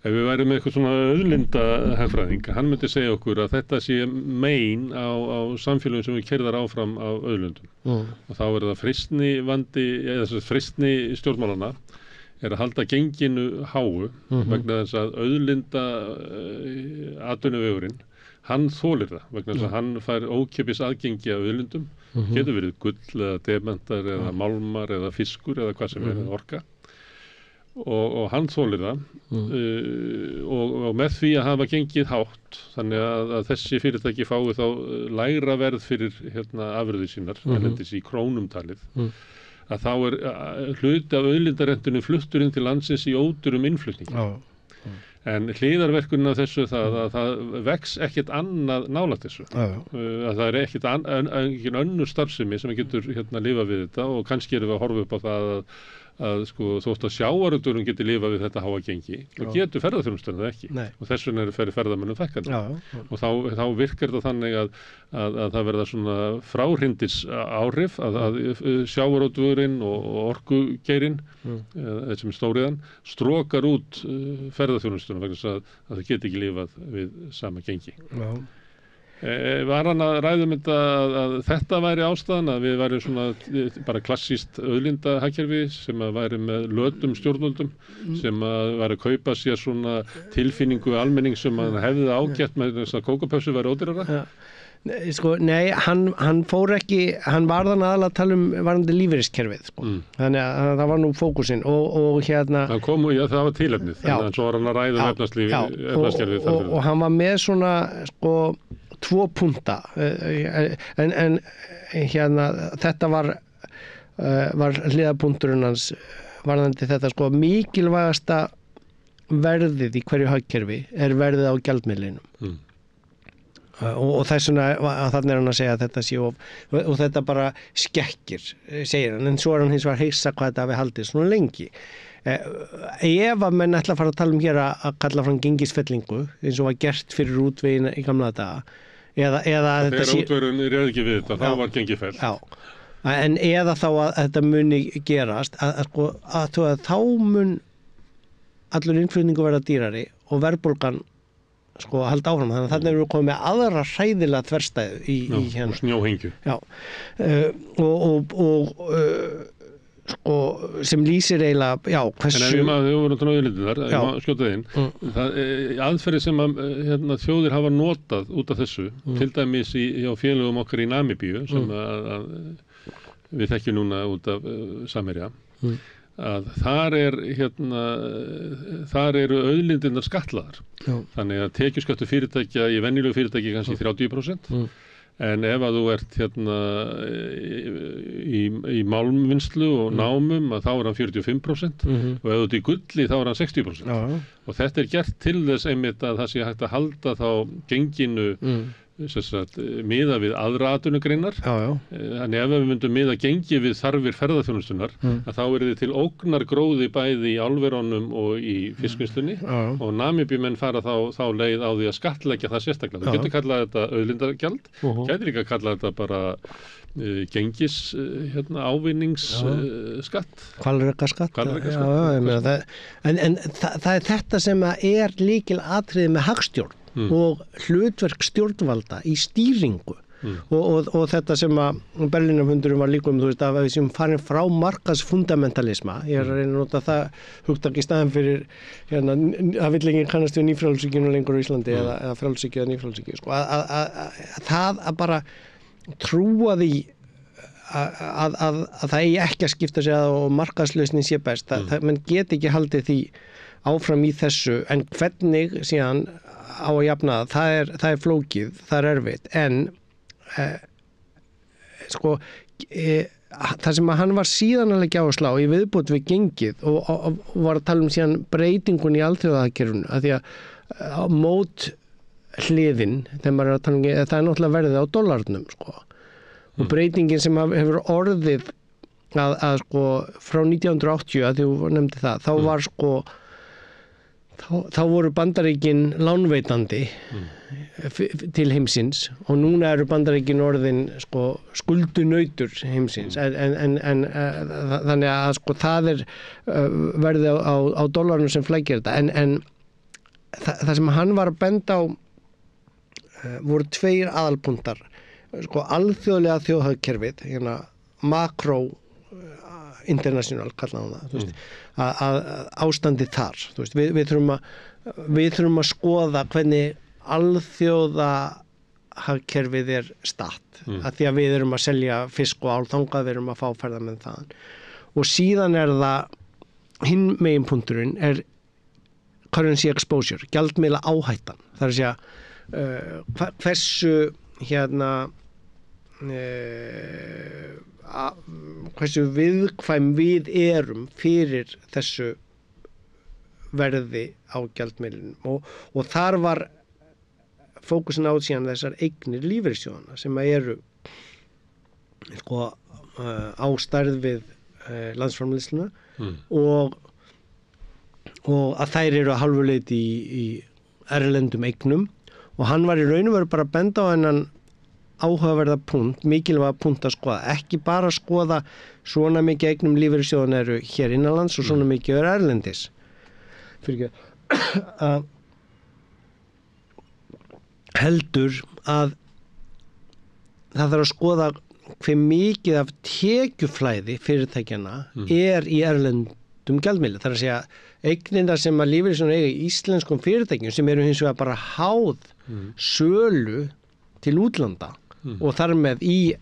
ef við værum með eitthvað svona auðlindahagfræðing, hann myndi segja okkur að þetta sé mein á samfélögum sem við keyrðar áfram á auðlindum og þá það freistnivandi eða freistni stjórnmálanna að halda genginu háu vegna þess að auðlinda atvinnuvegurinn, hann þolir það vegna þess að hann fær ókeypis aðgengi af auðlindum, getur verið gull eða demantar eða málmar eða fiskur eða hvað sem eða orka og hann þolir það og með því að hafa gengið hátt þannig að þessi fyrirtæki fái þá lægra verð fyrir afurðir sínar erlendis í krónum talið að þá hluti af auðlindarentinu fluttur inn til landsins í ódýrum innflutningi. En hliðarverkunin af þessu það að það vex ekkert annað nálægt þessu. Að það ekkert engin önnur starfsemi sem getur lifað við þetta og kannski erum við að horfa upp á það að þótt að sjávarútvegurinn geti lifað við þetta háa gengi og getur ferðaþjónustan það ekki. Og þess vegna ferðamönnum fækkandi. Og þá virkar það þannig að það verða svona fráhrindis áhrif að sjávarútvegurinn og orkugeirinn sem stóriðan strókar út ferðaþjónustuna vegna þess að það geti ekki lifað við sama gengi. Var hann að ræða þetta að þetta væri ástæðan að við væri svona bara klassískt auðlindahagkerfi sem að væri með lötum stjórnvöldum sem að væri að kaupa sér svona tilfinningu almenning sem að hefði ágætt með þess að kókapössu væri ódýrara? Nei, hann fór ekki, hann var þannig aðalega að tala varðandi lífeyriskerfið þannig að það var nú fókusinn og það kom og það var tilefnið þannig að svo var hann að ræða efnarskerfið og hann var með svona 2 punta en hérna þetta var hliðarpunkturinn hans varðandi þetta sko mikilvægasta verðið í hverju hagkerfi verðið á gjaldmiðlinum og þess vegna þannig hann að segja að þetta sé og þetta bara skekkir, segir hann, en svo hann hins vegar hissa hvað þetta hafi haldið svona lengi. Ef að menn ætla að fara að tala hér að kalla fram gengisfellingu eins og var gert fyrir útvegin í gamla daga eða þegar útvegurinn réð ekki við þetta, þá var gengið fellt. Já, en eða þá að þetta muni gerast að þá mun allur innflutningu verða dýrari og verðbólgan halda áfram, þannig að þarna erum við komið með aðra hræðilega þverstæðu í hérna. Og snjóhengju. Já, og sem lýsir eiginlega, já, hversu... En ef við vorum að auðlindin þar, ég má skjóta þinn, aðferði sem þjóðir hafa notað út af þessu, til dæmis á félögum okkar í Namibíu, sem að við þekkjum núna út af Samherja, að þar eru auðlindirnar skatlaðar. Þannig að tekjuskattur fyrirtækja í venjulegu fyrirtæki kannski 30%, en ef að þú ert í málmvinnslu og námum að þá er hann 45% og ef þú ert í gulli þá er hann 60%. Og þetta er gert til þess einmitt að það sé hægt að halda þá genginu miða við aðra atvinnugreinar. Þannig ef við myndum miða gengi við þarfir ferðaþjónustunnar að þá er þið til ógnargróði bæði í álverunum og í fiskvinnslunni og Namibíumenn fara þá leið á því að skattleggja það sérstaklega. Þú getur kallað þetta auðlindagjald, getur líka kallað þetta bara gengis ávinningsskatt. Hvalrekaskatt. En það er þetta sem er lykilatriði með hagstjórn og hlutverk stjórnvalda í stýringu og þetta sem að Berlínarfundurum var líka þú veist að við sem farin frá markaðsfundamentalisma, ég er að reyna að nota það hugtak í staðan fyrir það vill enginn kannast við nýfrjálshyggju lengur á Íslandi eða frjálshyggju eða nýfrjálshyggju það að bara trúa því að það eigi ekki að skipta sig að og markaðslausnin sé best menn get ekki haldið því áfram í þessu en hvernig síðan á að jafna það er flókið, það er erfitt en það sem að hann var síðan að leggja áherslu á í viðbót við gengið og var að tala síðan breytingun í alþjóðahagkerfinu að því að á mót hliðin þegar maður er að tala það er náttúrulega verðið á dollarnum og breytingin sem hefur orðið að frá 1980 að þú nefndi það þá var þá voru Bandaríkin lánveitandi til heimsins og núna eru Bandaríkin orðin skuldunautur heimsins en þannig að það er verðið á dollarnum sem flækir þetta en það sem hann var að benda á voru 2 aðalpuntar alþjóðlega þjóðhagkerfið makró international kallaði hann það að ástandið þar við þurfum að skoða hvernig alþjóða hagkerfið er statt að því að við erum að selja fisk og ál þangað við erum að fá ferðamenn þaðan og síðan er það hinn meginpunkturinn er currency exposure, gjaldmiðla áhættan það er að segja hversu hversu viðkvæm við erum fyrir þessu verði á gjaldmiðlinum og þar var fókusin á síðan þessar eignir lífeyrissjóðanna sem eru á stærð við landsframleiðsluna og að þær eru að hálfu leyti í erlendum eignum og hann var í raun og veru bara að benda á hennan áhugaverða punkt, mikilvæga punkt að skoða, ekki bara að skoða svona mikið eignum lífeyrissjóðan eru hér innanlands og svona mikið eru erlendis. Fyrir ekki heldur að það þarf að skoða hve mikið af tekjuflæði fyrirtækjana er í erlendum gjaldmiðli. Það er að segja eignina sem að lífeyrissjóðan eiga í íslenskum fyrirtækjum sem eru hins vegar bara háð sölu til útlanda og þar með í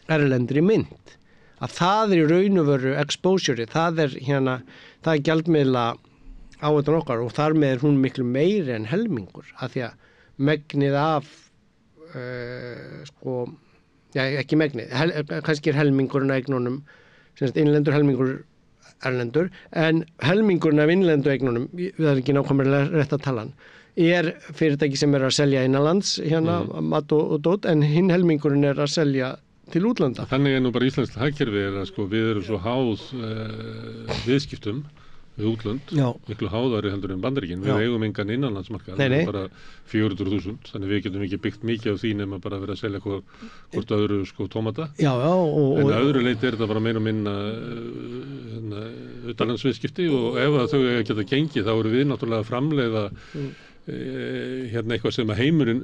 erlendri mynt að það er í raun og veru exposure, það er gjaldmiðla áhættan okkar og þar með er hún miklu meiri en helmingur að því að megnið af sko, já, ekki megnið, kannski helmingurinn af eignunum, sem sagt innlendur helmingur erlendur, en helmingurinn af innlendu eignunum, það er ekki nákvæmlega rétt að tala fyrirtæki sem að selja innanlands mat og dót, en hinn helmingurinn að selja til útlanda. Þannig nú bara íslenskt hagkerfi að sko, við erum svo háð viðskiptum við útlönd, miklu háðari heldur en Bandaríkin. Við eigum engan innanlandsmarkað, bara 400.000, þannig við getum ekki byggt mikið á því nema bara verið að selja hvort öðru sko tómata. En að öðru leyti þetta bara meira og minna utanlandsviðskipti og ef að þau geta gengið þá eru við náttúrulega að framleiða eitthvað sem að heimurinn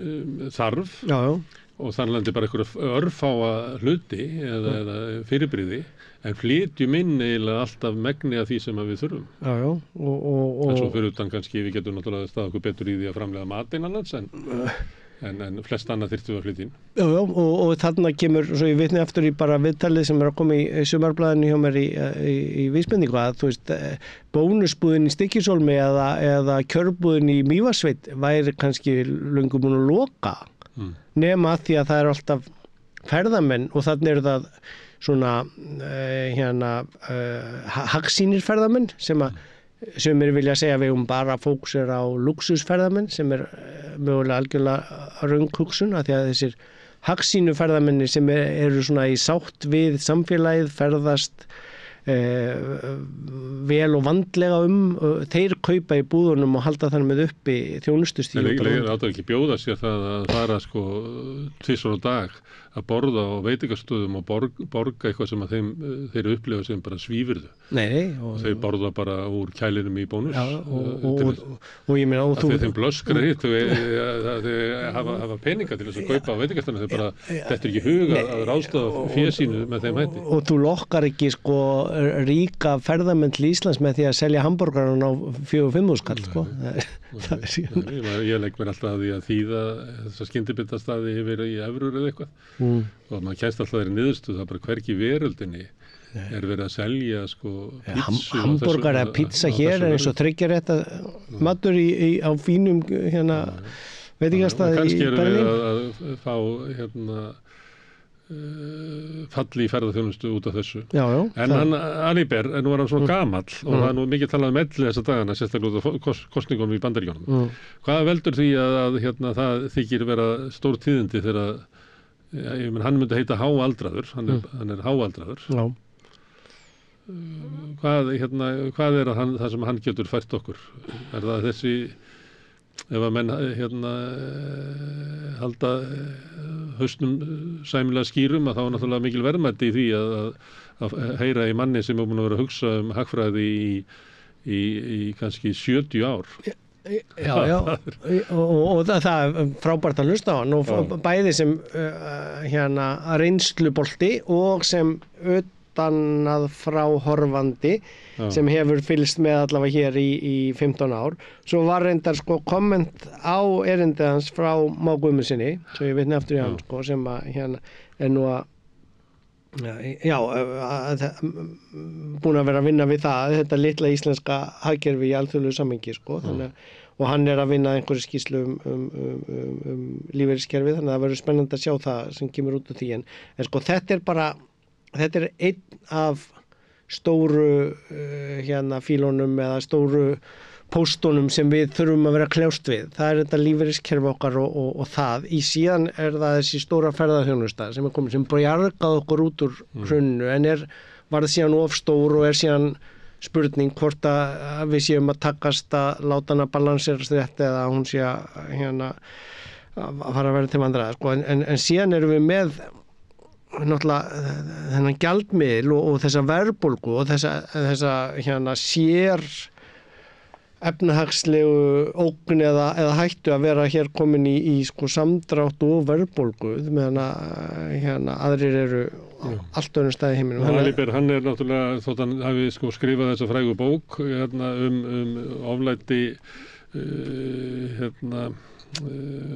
þarf og þannig bara einhverja örfáa hluti eða fyrirbrigði en flytjum inn eiginlega alltaf megni af því sem við þurfum. En svo fyrir utan kannski við getum náttúrulega staðið okkur betur í því að framleiða mat innanlands en flest annað þyrftum við að flytja inn. Og þarna kemur, svo ég vitni aftur í bara viðtalið sem að koma í sumarblaðinu hjá mér í vísbendingu að þú veist, bónusbúðin í Stykkishólmi eða kjörbúðin í Mývatnssveit væri kannski löngu búin að loka nema að því að það er alltaf ferðamenn og þannig eru það svona hagsýnir ferðamenn sem vilja segja að við bara fókusera á luxusferðamenn sem mögulega algjörlega röng hugsun að því að þessir hagsýnu ferðamenni sem eru svona í sátt við samfélagið ferðast vel og vandlega þeir kaupa í búðunum og halda þannig með uppi þjónustustíð. Það átti ekki bjóða sér það að fara sko 2 á dag að borða á veitingastöðum og borga eitthvað sem að þeir upplifa sem bara svífurðu. Og þeir borða bara úr kælinum í bónus. Og ég meina þeim blöskrar hitt þeir hafa peninga til þess að kaupa á veitingastöðum þeir bara þetta er ekki huga að ráðstafa fésínu með þeim hætti. Og þú lokkar ekki sko ríka ferðamenn til Íslands með því að selja hambúrgaran á 4-5 skall sko. Ég legg mér alltaf að því að þýða þessa skyndibitastaði yfir í evrur eða eitthvað og maður kemst alltaf þeirri niðurstuð það bara hvergi í veröldinni er verið að selja sko pítsu hambúrgar eða pizza hér er eins og þriggjarétta matur á fínum veitingastaði í Berlín. Kannski erum við að fá falli í ferðarþjónustu út af þessu. En Aliber, nú var hann svo gamall og það er nú mikið talað um elli þessa dagana, sérstaklega út af kosningunum í Bandaríkjunum. Hvað veldur því að það þykir vera stór tíðindi þegar hann myndi heita háaldraður, hann er háaldraður. Hvað er það sem hann getur fært okkur? Er það þessi ef að menn halda hausnum sæmilega skýrum að þá er náttúrulega mikil verðmæti í því að heyra í manni sem er búin að vera að hugsa hagfræði í kannski 70 ár. Og það er frábært að hlusta á hann og bæði sem reynslubolti og sem að frá horfandi sem hefur fylgst með allavega hér í 15 ár. Svo var reyndar sko komment á erindið hans frá Má Guðmundsssyni, svo ég vitni aftur í hann sko, sem að er nú að búin að vera að vinna við það, þetta litla íslenska hagkerfi í alþjóðlegu samhengi sko, og hann er að vinna einhverju skýrslu lífeyriskerfið, þannig að það verður spennandi að sjá það sem kemur út úr því en sko þetta er einn af stóru fílunum eða stóru póstunum sem við þurfum að vera að kljást við. Það er þetta lífeyriskerfi okkar og það. Í síðan er það þessi stóra ferðaþjónusta sem er komin sem bjargað okkur út úr hrunnu en varð síðan of stór og síðan spurning hvort að við séum að takast að láta hana balanserast rétt eða hún sé að fara að vera til vandræða. Sko. En síðan erum við með náttúrulega þennan gjaldmiðil og þessa verðbólgu og þessa sér efnahagslegu ógn eða hættu að vera hér komin í sko samdrátt og verðbólgu meðan aðrir eru allt öðrum staði í heiminum. Aliber, hann er náttúrulega þótt hann hafi sko skrifað þessa frægu bók oflæti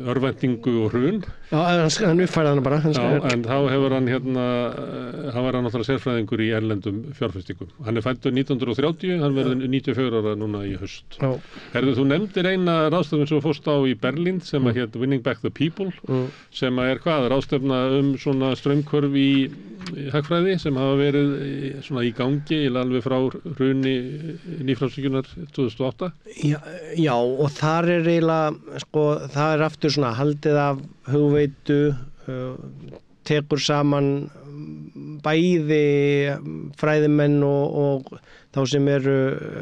örvæntingu og hrun. Já, hann uppfærði hana bara. En þá hefur hann hann var hann náttúrulega sérfræðingur í erlendum fjárfestingum. Hann fæddur 1930, hann verður 94 ára núna í haust. Já. Herðu, þú nefndir eina ráðstefnu sem fórst á í Berlín sem hét Winning Back the People, sem hvað, ráðstefna svona straumkörf í hagfræði sem hafa verið svona í gangi alveg frá hruni nýfrjálshyggjunnar 2008. Já, og þar eiginlega, sko, það aftur svona haldið af hugveitu, tekur saman bæði fræðimenn og þá sem eru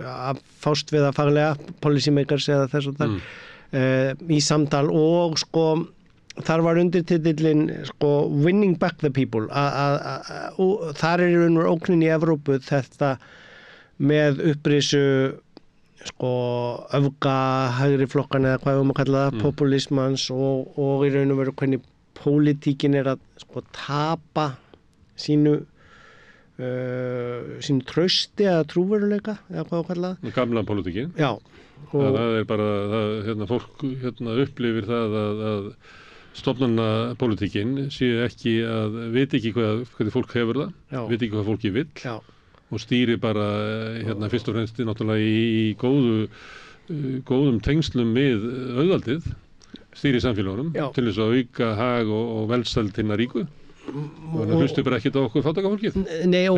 að fást við að faglega, policy makers eða þess og þar, í samtal og sko þar var undirtitillinn sko Winning Back the People og þar í raun og ógnin í Evrópu þetta með upprisu sko öfga hægri flokkan eða hvað við að kalla það, populismans og í raun og veru hvernig pólitíkin að sko tapa sínu trausti eða trúveruleika eða hvað að kalla það. Gamla pólitíkin. Já. Það bara, fólk upplifir það að stofnanapólitíkin séu ekki að veit ekki hvernig fólk hefur það, veit ekki hvað fólki vill. Já. Og stýri bara fyrst og fremst náttúrulega í góðum tengslum við auðvaldið, stýri samfélagunum til þess að auka hag og velsæld hinna ríku. Og það hlustu bara ekkert á okkur fátækafólkið. Nei, og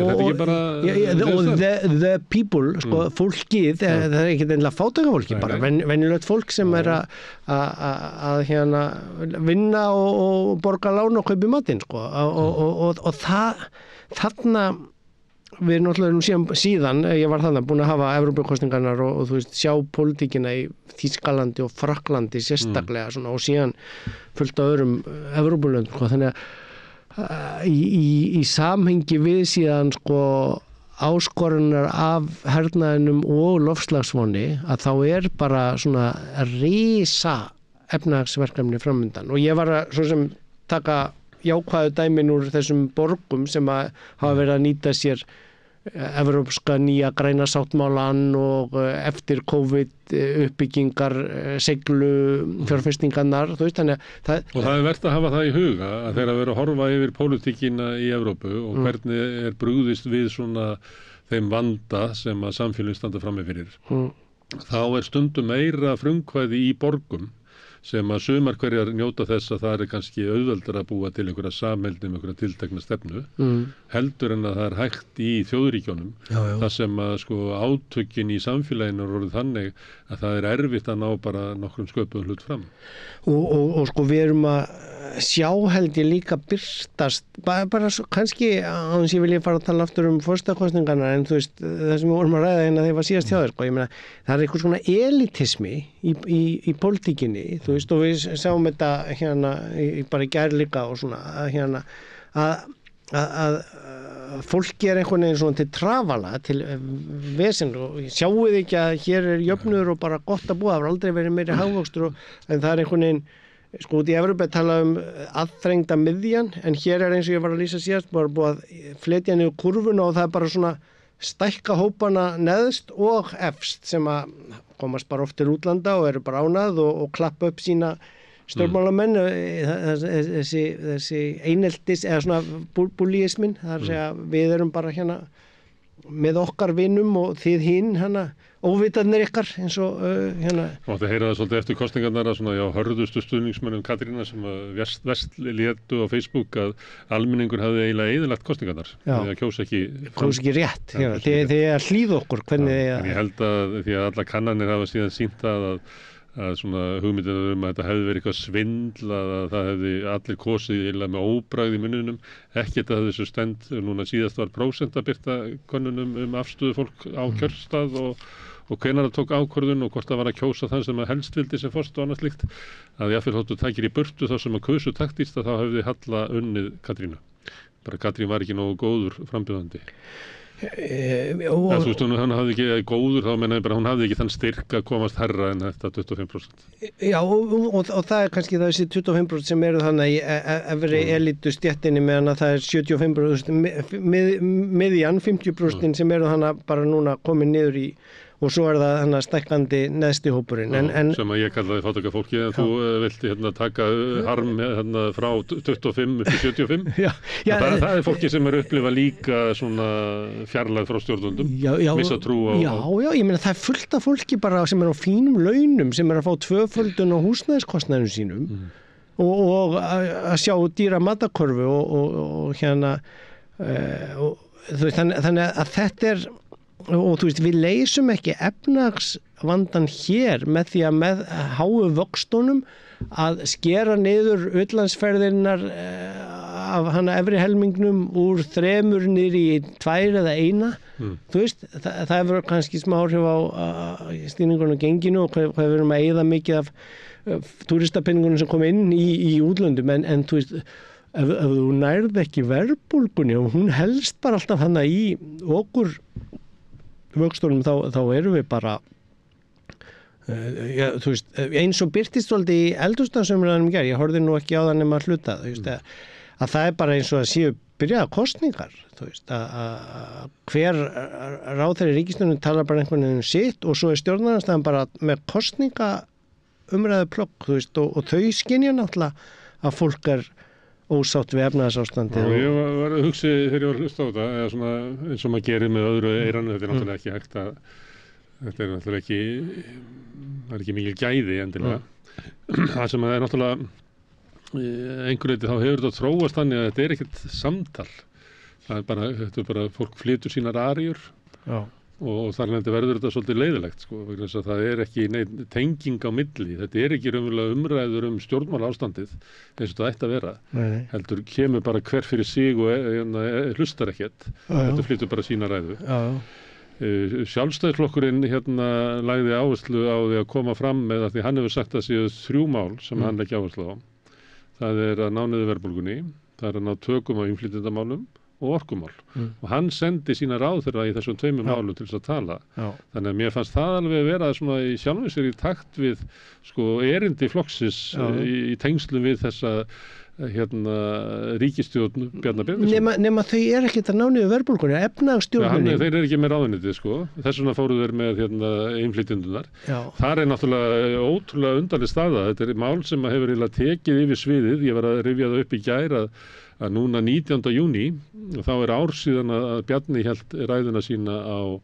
the people, sko, fólkið, það ekkert einlega fátækafólkið, bara venjulegt fólk sem að vinna og borga lán og kaupi matinn, sko, og þarna við náttúrulega síðan, ég var þannig búin að hafa Evrópukosningarnar og þú veist, sjá pólitíkina í Þýskalandi og Frakklandi sérstaklega svona, og síðan fullt á öðrum Evrópulöndum, sko, þannig að í samhengi við síðan sko áskorunar af hernaðinum og loftslagsvonni að þá bara svona risa efnahagsverkefni framundan og ég var að svo sem taka jákvæðu dæmin úr þessum borgum sem að hafa verið að nýta sér evrópska nýja græna sáttmálan og eftir COVID uppbyggingar seglu fjárfestingarnar, þú veist, þannig að og það verðt að hafa það í huga að þegar að vera að horfa yfir pólitíkina í Evrópu og hvernig brugðist við svona þeim vanda sem að samfélagin standa frammi fyrir. Þá stundum meira frumkvæði í borgum sem að sumar hverjar njóta þess að það kannski auðveldar að búa til einhverja samheldni með einhverja tiltekna stefnu, heldur en að það hægt í þjóðríkjónum, þar sem að sko átökin í samfélaginu eru orðið þannig að það erfitt að ná bara nokkrum sköpuðum hlut fram. Og sko við erum að sjá held ég líka birtast, bara kannski án sem ég vilja fara að tala aftur forsetakosningarnar en þú veist, það sem við vorum að ræða hérna þegar ég var síðast hjá þér, sko, ég meina, það einhvers svona elitismi í pólitíkinni, þú veist, og við sjáum þetta bara í gær líka og svona, að fólki einhvern veginn svona til trafala, til vesen og sjáuð ekki að hér jöfnuður og bara gott að búa, það var aldrei verið meiri hagvöxtur en það einhvern veginn sko út í Evrópu tala aðþrengda miðjan en hér eins og ég var að lýsa síðast bara búið að fletja niður kurvuna og það bara svona stækka hópana neðst og efst sem að komast bara oft til útlanda og eru bara ánað og klappa upp sína stjórnmálamenn þessi eineltis eða svona búlíismin það að segja við erum bara með okkar vinum og þið hinn óvitarnir ykkar eins og Og það heyra það svolítið eftir kosningarnar að svona hörðustu stuðningsmönnum Katrínar sem að Vest létu á Facebook að almenningur hafði eiginlega eyðilagt kosningarnar því að kjósa ekki rétt þið að hlýða okkur hvernig en ég held að því að alla kannanir hafa síðan sýnt að svona hugmyndina að þetta hefði verið eitthvað svindl að það hefði allir kosið eiginlega með óbragð í munninum ekkert að þessu stend núna síðast var prósentabirta könnunum afstöðu fólk á kjörstað og hvenær það tók ákvörðun og hvort það var að kjósa þann sem að helst vildi sem forst og annað slíkt að jáfnvel þóttu tækir í burtu þá sem að kusu taktíst að þá hefði Halla unnið Katrínu. Bara Katrín var ekki nógu góður frambjóðandi. Þú veist, hún hafði ekki góður þá menna ég bara hún hafði ekki þann styrk að komast herra en þetta 25%. Já, og það kannski þessi 25% sem eru þannig efri elitu stjettinni meðan að það 75% miðjan 50% sem eru þannig bara núna komin niður í og svo það þannig stækkandi neðsti hópurinn. En sem að ég kallaði fátæka fólki, en þú vilti taka harm frá 25 upp í 75. Það fólki sem upplifa líka svona fjarlægð frá stjórnvöldum, missa trú á... Já, ég meina það fullt af fólki bara sem á fínum launum, sem að fá tvöföldun á húsnæðiskostnaðinum sínum og að sjá dýra matarkorfu og þannig að þetta og þú veist, við leysum ekki efnahagsvandan hér með því að með háu vöxtunum að skera niður utlandsferðirnar af efri helmingnum úr 3 niður í 2 eða 1. Þú veist, það hefur kannski smá áhrif á stýringunum genginu og hvað við erum að eyða mikið af túristapenningunum sem kom inn í útlöndum en þú veist, ef þú nærð ekki verðbólgunni og hún helst bara alltaf hana í okkur vöxtunum þá erum við bara þú veist, eins og birtist svolítið í eldhúsdagsumræðunum í gær, ég horfði nú ekki á það nema að hluta, þú veist, að það bara eins og að séu byrjaða kosningar, þú veist, að hver ráðherra í ríkisstjórninni talar bara einhvern veginn sitt og svo stjórnarandstaðan bara með kosningaumræðu plögg, þú veist, og þau skynja náttúrulega að fólk ósátt við efnahagsástandið. Ég var að hugsa þegar ég var að hlusta á þetta, eða svona eins og maður gerir með öðru eyranu, þetta náttúrulega ekki hægt að, þetta náttúrulega ekki, það ekki mikil gæði endilega. Það sem náttúrulega, einhverju leyti þá hefur þetta þróast þannig að þetta ekkert samtal. Þetta bara, fólk flytur sínar aríur og þar verður þetta svolítið leiðilegt, sko, vegna þess að það ekki tenging á milli, þetta ekki raunverulega umræður stjórnmálaástandið eins og þetta ætti að vera, heldur kemur bara hver fyrir sig og hlustar ekkert, þetta flytur bara sína ræðu. Sjálfstæðisflokkurinn lagði áherslu á því að koma fram með að því hann hefur sagt að séu 3 mál sem hann leggi áherslu á. Það að ná niður verðbólgunni, það að ná tökum á innflytjendamálum og orkumál. Og hann sendi sína ráðherra í þessum 2 málum til þess að tala. Þannig að mér fannst það alveg að vera svona í sjálfum sér í takt við erindi flokksins í tengslum við þessa ríkisstjórn Bjarna Benediktssonar. Nema þau ekkert að ná niður verðbólgunni, efnahagsstjórninni. Þeir ekki með ráðuneytið, sko. Þess vegna fóru þeir með innflytjendunar. Þar náttúrulega ótrúlega undarleg staða. Þetta mál sem hefur eiginlega tekið yfir sviðið. Ég var að rifja það upp í gær að núna 19. júní, þá ár síðan að Bjarni hélt ræðuna sína á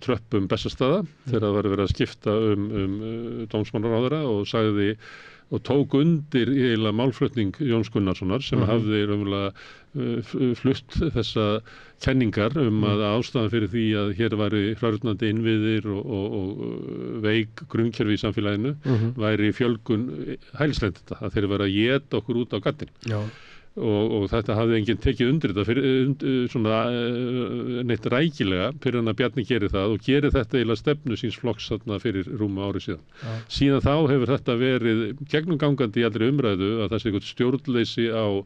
tröppum Bessastaða þegar það var verið að skipta dómsmálaráðherra og sagði og tók undir eiginlega málflutning Jóns Gunnarssonar sem hafði raunverulega flutt þessa kenningar að ástæðan fyrir því að hér væri hrörnandi innviðir og veik grunnkerfi í samfélaginu væri fjölgun hælisleitenda, að þeir væru að éta okkur út á gaddinn. Og þetta hafði enginn tekið undir þetta svona neitt rækilega fyrir hann að Bjarni geri það og geri þetta eiginlega stefnu síns flokks þarna fyrir rúmu ári síðan. Síðan þá hefur þetta verið gegnumgangandi í allri umræðu að það sé eitthvað stjórnleysi á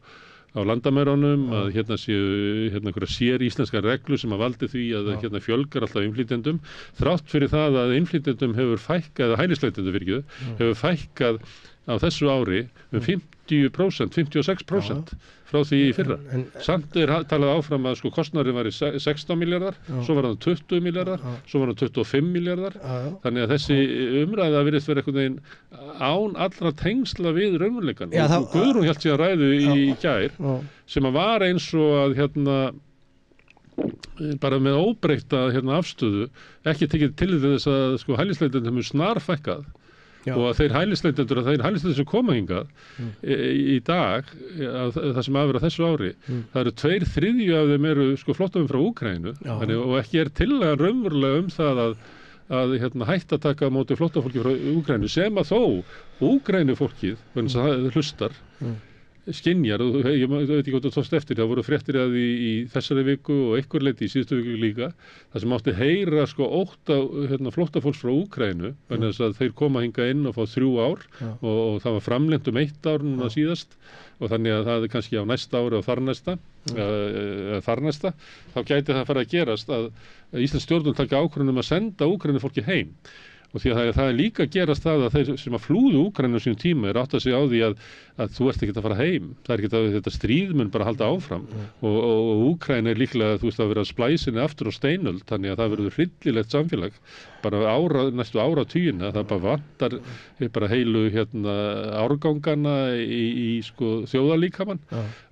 landamærunum, að séu einhverja sér íslenskar reglur sem að valdi því að fjölgar alltaf innflytjendum, þrátt fyrir það að innflytjendum hefur fækkað, hælisleitendum hefur fækkað á þessu ári 50%, 56% frá því í fyrra. Samt talað áfram að kostnaðurinn var 16 milljarðar, svo var hann 20 milljarðar, svo var hann 25 milljarðar. Þannig að þessi umræða virðist vera einhvern veginn án allra tengsla við raunveruleikann. Og Guðrún hélt síðan ræðu í gær sem að var eins og að bara með óbreytta afstöðu, ekki tekið til þess að hælisleitendum hefur snarfækkað. Og að þeir hælisleitendur sem koma hingað í dag, það sem afur á þessu ári, það eru 2/3 af þeim eru flóttamenn frá Úkraínu og ekki tillagan raunverulega það að hætta að taka á móti flóttafólki frá Úkraínu, sem að þó Úkraínufólkið, þannig að það hlustar, skynjar, og ég veit ekki hvað það tókst eftir, það voru fréttir að í þessari viku og einhver leyti í síðustu viku líka, það sem átti heyra ótta flóttafólks frá Úkraínu, þannig að þeir koma hingað inn og fá 3 ár og það var framlengt 1 ár núna síðast, og þannig að það kannski á næsta ári og þarnæsta, þá gæti það fara að gerast að Íslands stjórnvöld taka ákvörðun að senda Úkraínufólki heim. og því að það líka gerast það að þeir sem að flúðu Úkraínu á sínum tíma átt að sig á því að þú ert ekki að fara heim, það ekki að þetta stríð mun bara halda áfram og Úkraína líklega þú veist að vera splæsinni aftur á steinöld, þannig að það verður hryllilegt samfélag bara næstu áratugina, það bara vantar bara heilu árgangana í sko þjóðarlíkamann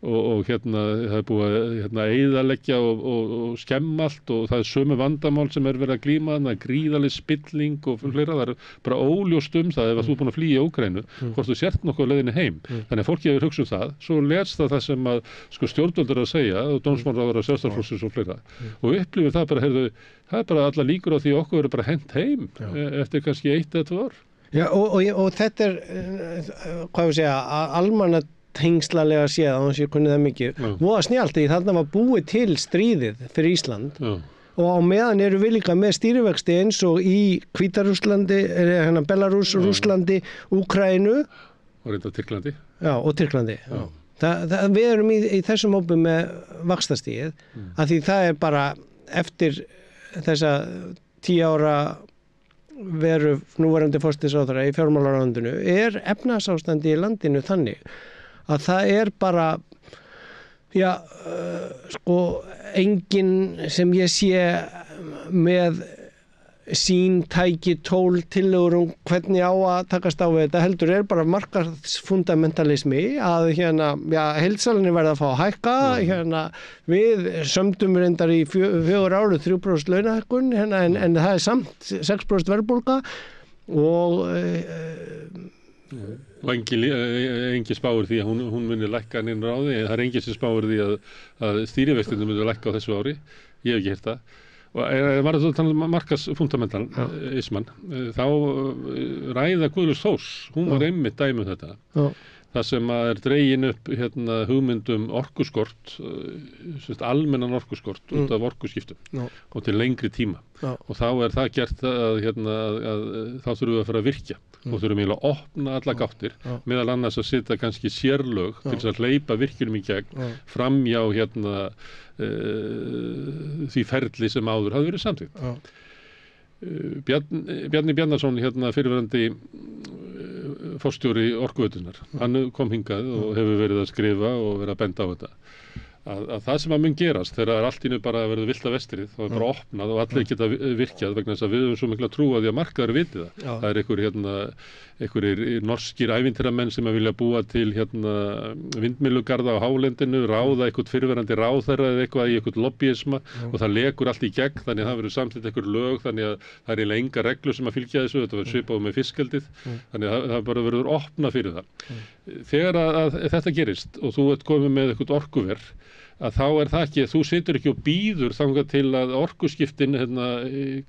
og það er búið að eyðileggja og skemma allt og það er sömu vandamál sem verið að glíma, það er gríðarleg spilling og fleira, það er bara óljóst það ef þú er búin að flýja Úkraínu, hvort þú sért nokkuð á leiðinni heim, þannig að fólki hefur hugsað það, svo lést það sem að sko stjórnvöld eru að segja og dómsmálaráðherra Sjálfstæðisflokksins og fleira og upplifir það bara, það er bara allar líkur á því okkur verður bara hent heim eftir kannski 1 eða 2 ár. Já, og þetta hvað við segja, almanna tengslalega séð á þess að ég kunni það mikið, voða snjallt því þarna var búið til stríðið fyrir Ísland og á meðan eru við líka með stýrivexti eins og í Hvíta-Rússlandi, Belarús, Rússlandi, Úkraínu og reynda Tyrklandi. Já, og Tyrklandi. Já. Við erum í þessum hópum með vaxtastigið, af því það er bara eftir þessa 10 ára veru núverandi forsætisráðherra í fjármálaráðuneytinu er efnahagsástandi í landinu þannig að það er bara sko enginn sem ég sé með sín tæki tól tillögur hvernig á að takast á við þetta heldur er bara markaðsfundamentalismi að heildsælunni verða að fá að hækka við sömdum reyndar í 4 áru 3% launahækkun en það er samt 6% verðbólga og engi spáir því að hún muni lækka neinn ráði, það er engi sem spáir því að stýrivextinu muni lækka á þessu ári, ég hef ekki heyrt það og var það að tala um markaðsfundamentalisman þá Ræða Guðlaugs Þórs, hún var einmitt dæmi þetta það sem að er dregin upp hugmyndum orkuskort almennan orkuskort út af orkuskiptum og til lengri tíma og þá er það gert að þá þurfum við að fara að virkja og þurfum eiginlega að opna alla gáttir meðal annars að setja kannski sérlög til þess að hleypa virkjunum í gegn framjá því ferli sem áður hafði verið samþykkt. Bjarni Bjarnason fyrirverandi forstjóri Orkuveitunnar, hann kom hingað og hefur verið að skrifa og verið að benda á þetta að það sem að mun gerast þegar allt í einu bara verður villt af vestrið þá er bara opnað og allir geta virkjað vegna þess að við höfum svo mikla trú að því að markaður viti það. Það er einhverjir norskir ævintýramenn sem að vilja búa til vindmyllugarða á hálendinu, ráða eitthvað fyrrverandi ráðherra eða eitthvað í eitthvað lobbyisma og það lekur allt í gegn þannig að það verður samþykkt eitthvað lög þannig að það er eiginlega enga reglur sem að fylgja þessu, þetta verður svipað með fiskeldið þannig að það bara verður opnað fyrir það. Þegar að þetta gerist og þú ert komið með eitthvað orkuver að þá er það ekki, þú situr ekki og býður þangað til að orkuskiptin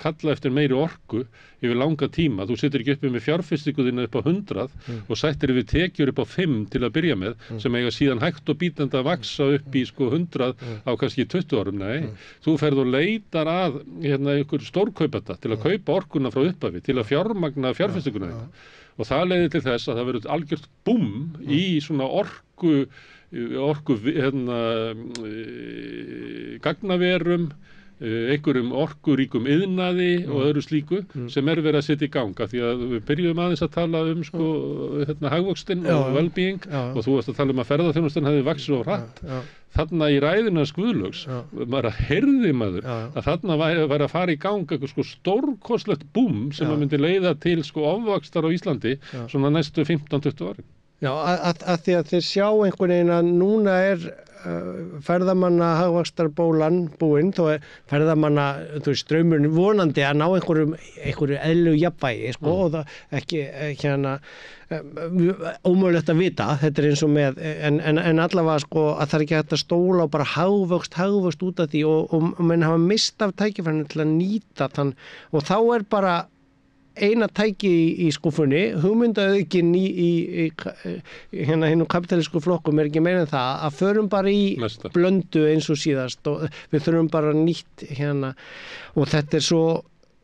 kalla eftir meiri orku yfir langa tíma, þú situr ekki uppi með fjárfestinguðina upp á 100 og sættir við tekjur upp á 5 til að byrja með sem eiga síðan hægt og bítandi að vaksa upp í 100 á kannski 20 árum, nei, þú ferð og leitar að einhver stórkaupanda til að kaupa orkuna frá upphafi, til að fjármagna fjárfestinguna og það leiðir til þess að það verður algjört búm í svona orku gagnaverum, einhverjum orkuríkum iðnaði og öðru slíku sem verið að setja í ganga því að við byrjuðum aðeins að tala um hagvöxtinn og well-being og þú varst að tala um að ferðaþjónustan hefði vaxið of hratt þarna í ræðinu hans Guðlaugs maður heyrði að þarna væri að fara í gang eitthvað stórkostlegt búm sem að myndi leiða til ofvaxtar á Íslandi svona næstu 15-20 árin. Já, að því að þeir sjá einhvern veginn að núna er ferðamanna hagvaxtarbólan búinn, þó er ferðamanna straumurinn vonandi að ná einhverju eðlu jafnvægi og það ekki ómögulegt að vita, þetta er eins og með en allavega að það er ekki hægt að stóla og bara hagvöxt út af því og menn hafa mist af tækifærinu til að nýta þann og þá er bara eina tæki í skúfunni, hugmyndaaukin í hinu kapitalísku flokkum er ekki meira en það að förum bara í blöndu eins og síðast og við þurfum bara nýtt og þetta er svo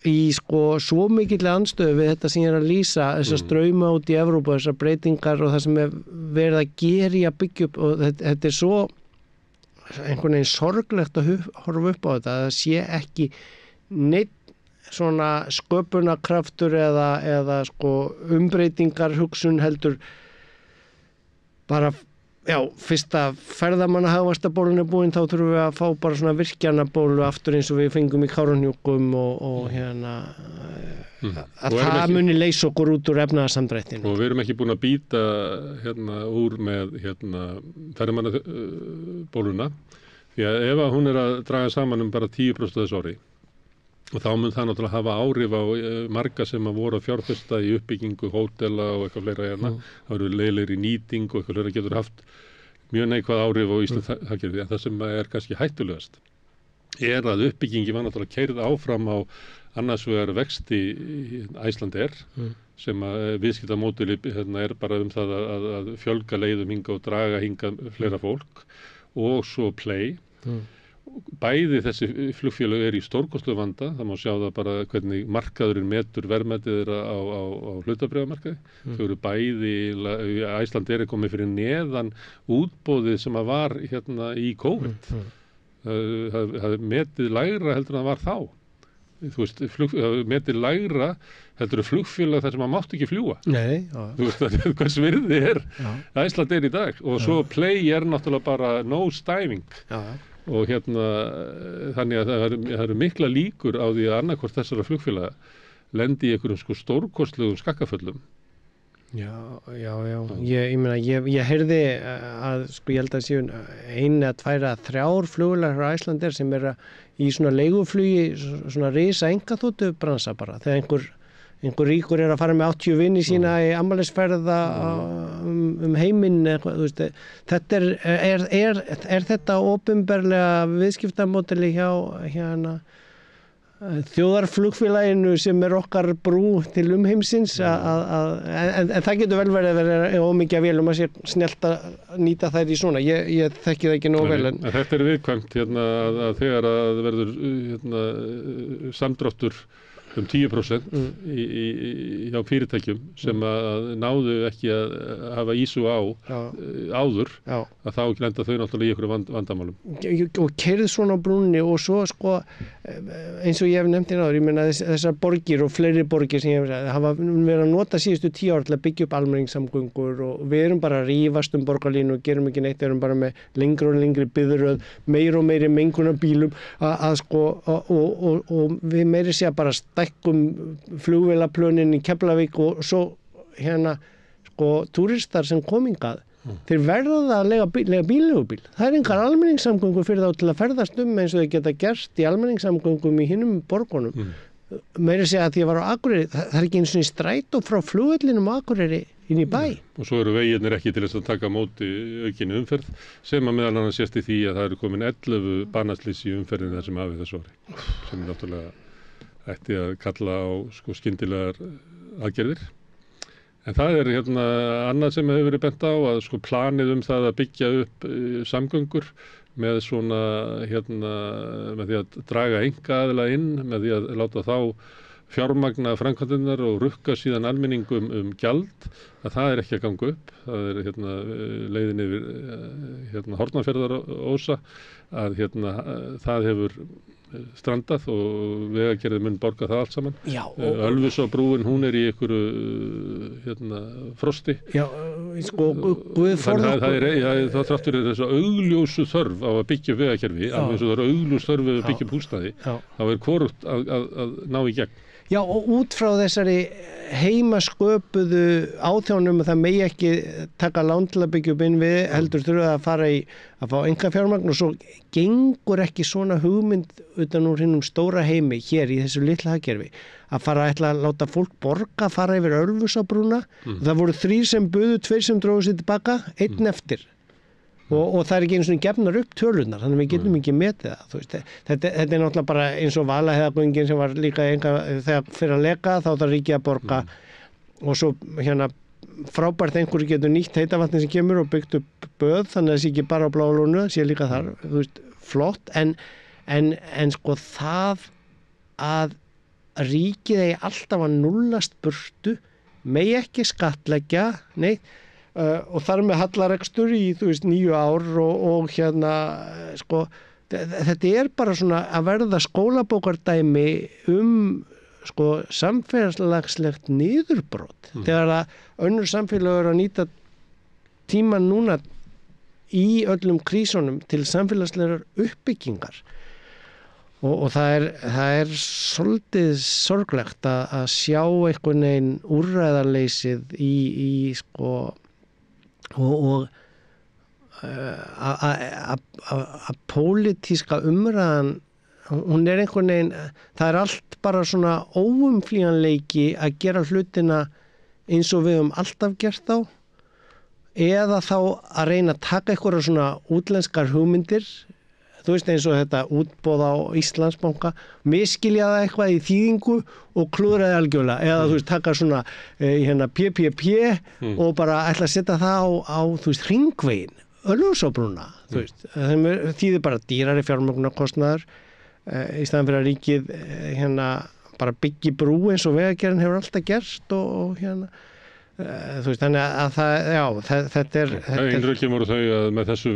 í svo mikill andstöðu við þetta sem ég er að lýsa, þessar strauma út í Evrópu, þessar breytingar og það sem er verið að gera í að byggja upp og þetta er svo einhvern veginn sorglegt að horfa upp á þetta, að það sé ekki neitt svona sköpunarkraftur eða sko umbreytingar hugsun heldur bara, já, fyrst að ferðamannahagvaxtabólun búin þá þurfum við að fá bara svona virkjanabólu aftur eins og við fengum í Kárahnjúkum og hérna að það muni leysa okkur út úr efnaðarsamdrættinu. Og við erum ekki búin að býta úr með ferðamannabóluna því að ef hún er að draga saman bara 10% þess ári og þá mun það náttúrulega hafa áhrif á marga sem að voru að fjárfesta í uppbyggingu hótela og eitthvað fleira hérna. Það eru leiðlegri nýting og eitthvað fleira getur haft mjög neikvæð áhrif á Ísland hagkerfi. En það sem er kannski hættulegast er að uppbyggingi var náttúrulega keyrð áfram á annars vegar vexti Icelandair sem að viðskiptamódeli er bara það að fjölga leiðum hinga og draga hinga fleira fólk og svo Play. Bæði þessi flugfélög í stórkostlegu vanda, það má sjá það bara hvernig markaðurinn metur verðmætið þeirra á hlutabréfamarkaði. Þau eru bæði, Icelandair er komið fyrir neðan útboðið sem að var í COVID. Það er metið lægra heldur en það var þá. Þú veist, metið lægra heldur flugfélag þar sem maður mátt ekki fljúga. Nei, þú veist, hvers virði er Icelandair í dag og svo Play er náttúrulega bara nose diving. Og þannig að það eru mikla líkur á því að annarkvort þessara flugfélaga lendi í einhverjum sko stórkostlegum skakkaföllum. Já. Ég meina, ég heyrði að sko ég held að séu 1 eða 2 eða 3 flugvélar frá Icelandair sem eru í svona leiguflugi, svona risa einkaþotu bransa bara. Þegar einhver ríkur er að fara með 80 vini sína í afmælisferða heiminn eitthvað, þú veist, þetta er þetta opinberlega viðskiptamódeli hjá þjóðarflugfélaginu sem er okkar brú til umheimsins en það getur vel verið að vera ómikið að velum að sé snjallt að nýta þær í svona, ég þekki það ekki nóg vel en þetta er viðkvæmt að þegar að verður samdráttur 10% hjá fyrirtækjum sem að náðu ekki að hafa ísu á áður að þá lenda þau náttúrulega í einhverjum vandamálum. Og keyrð svona á brúnni og svo sko eins og ég hef nefnt áður, ég meina þessar borgir og fleiri borgir sem ég hef hafa verið að nota síðustu 10 ár til að byggja upp almenningssamgöngur og við erum bara að rífast borgarlínu og gerum ekki neitt, við erum bara með lengri og lengri biðröð, meiri og meiri mengunar bílum að sko og við meiri sé að bara stækkum flugvélaplönin í Keflavík og svo sko túristar sem komingað þeir verða að lega bíllegubíl. Það er engar almenningssamgöngur fyrir þá til að ferðast eins og þeir geta gerst í almenningssamgöngum í hinum borgunum. Meira segja að því að var á Akureyri, það er ekki einu sinni strætó frá flugvellinum á Akureyri inn í bæ. Og svo eru veginir ekki til þess að taka móti aukinni umferð sem að meðal annars sést í því að það eru komin 11 banaslys í umferðin þessum hafið þessu ári sem er náttúrulega ætti að kalla á sko skyndilegar aðgerðir. En það er annað sem hefur verið bent á að sko planið það að byggja upp samgöngur með svona með því að draga einkaaðila inn, með því að láta þá fjármagna framkvæmdirnar og rukka síðan almenningum gjald, að það er ekki að ganga upp. Það er leiðin yfir Hornafjarðarósa að það hefur strandað og Vegagerðin mun borga það allt saman. Ölfusárbrúin, hún er í einhverju frosti. Já, sko, Guð forða okkur. Það þráttur þessa augljósu þörf á að byggja vegakerfi, alveg eins og það er augljós þörf að byggja húsnæði, þá er hvorugt að ná í gegn. Já, og út frá þessari heimasköpuðu áþjánum að það megi ekki taka lán til að byggja upp inn við, heldur þurfa að fara í að fá einkafjármagn og svo gengur ekki svona hugmynd utan úr hinnum stóra heimi hér í þessu litla hagkerfi að fara að ætla að láta fólk borga, fara yfir Ölfusárbrúna. Það voru 3 sem buðu, 2 sem drógu sér tilbaka, 1 eftir. Og það er ekki einu svona gefnar upp tölunar, þannig að við getum ekki metið það. Þú veist, þetta er náttúrulega bara eins og Vaðlaheiðargöngin sem var líka þegar fyrir að leka, þá þarf ríkið að borga og svo frábært einhverju getur nýtt heitavatni sem kemur og byggt upp böð, þannig að það sé ekki bara á Bláa lónu, það sé líka þar, þú veist, flott, en sko það að ríkið eigi alltaf að núllast burtu, megi ekki skattleggja, og þar með hallarekstur í 9 ár og sko þetta er bara svona að verða skólabókardæmi sko samfélagslegt niðurbrot þegar að önnur samfélag eru að nýta tíman núna í öllum krísunum til samfélagslegar uppbyggingar og það er svolítið sorglegt að sjá einhvern veginn úrræðarleysið í sko og að pólitíska umræðan hún einhvern veginn, það er allt bara svona óumflýjanleiki að gera hlutina eins og við alltaf gert þá eða þá að reyna að taka eitthvað svona útlenskar hugmyndir þú veist eins og þetta útboð á Íslandsbanka, miskilja það eitthvað í þýðingu og klúðraði algjörlega eða þú veist taka svona PPP og bara ætla að setja það á þú veist hringvegin, Ölfusárbrúna þú veist, það þýðir bara dýrari fjármögnunarkostnaður í staðan fyrir að ríkið bara byggi brú eins og Vegagerðin hefur alltaf gert og þú veist, þannig að þetta er Einrökin voru þau að með þessu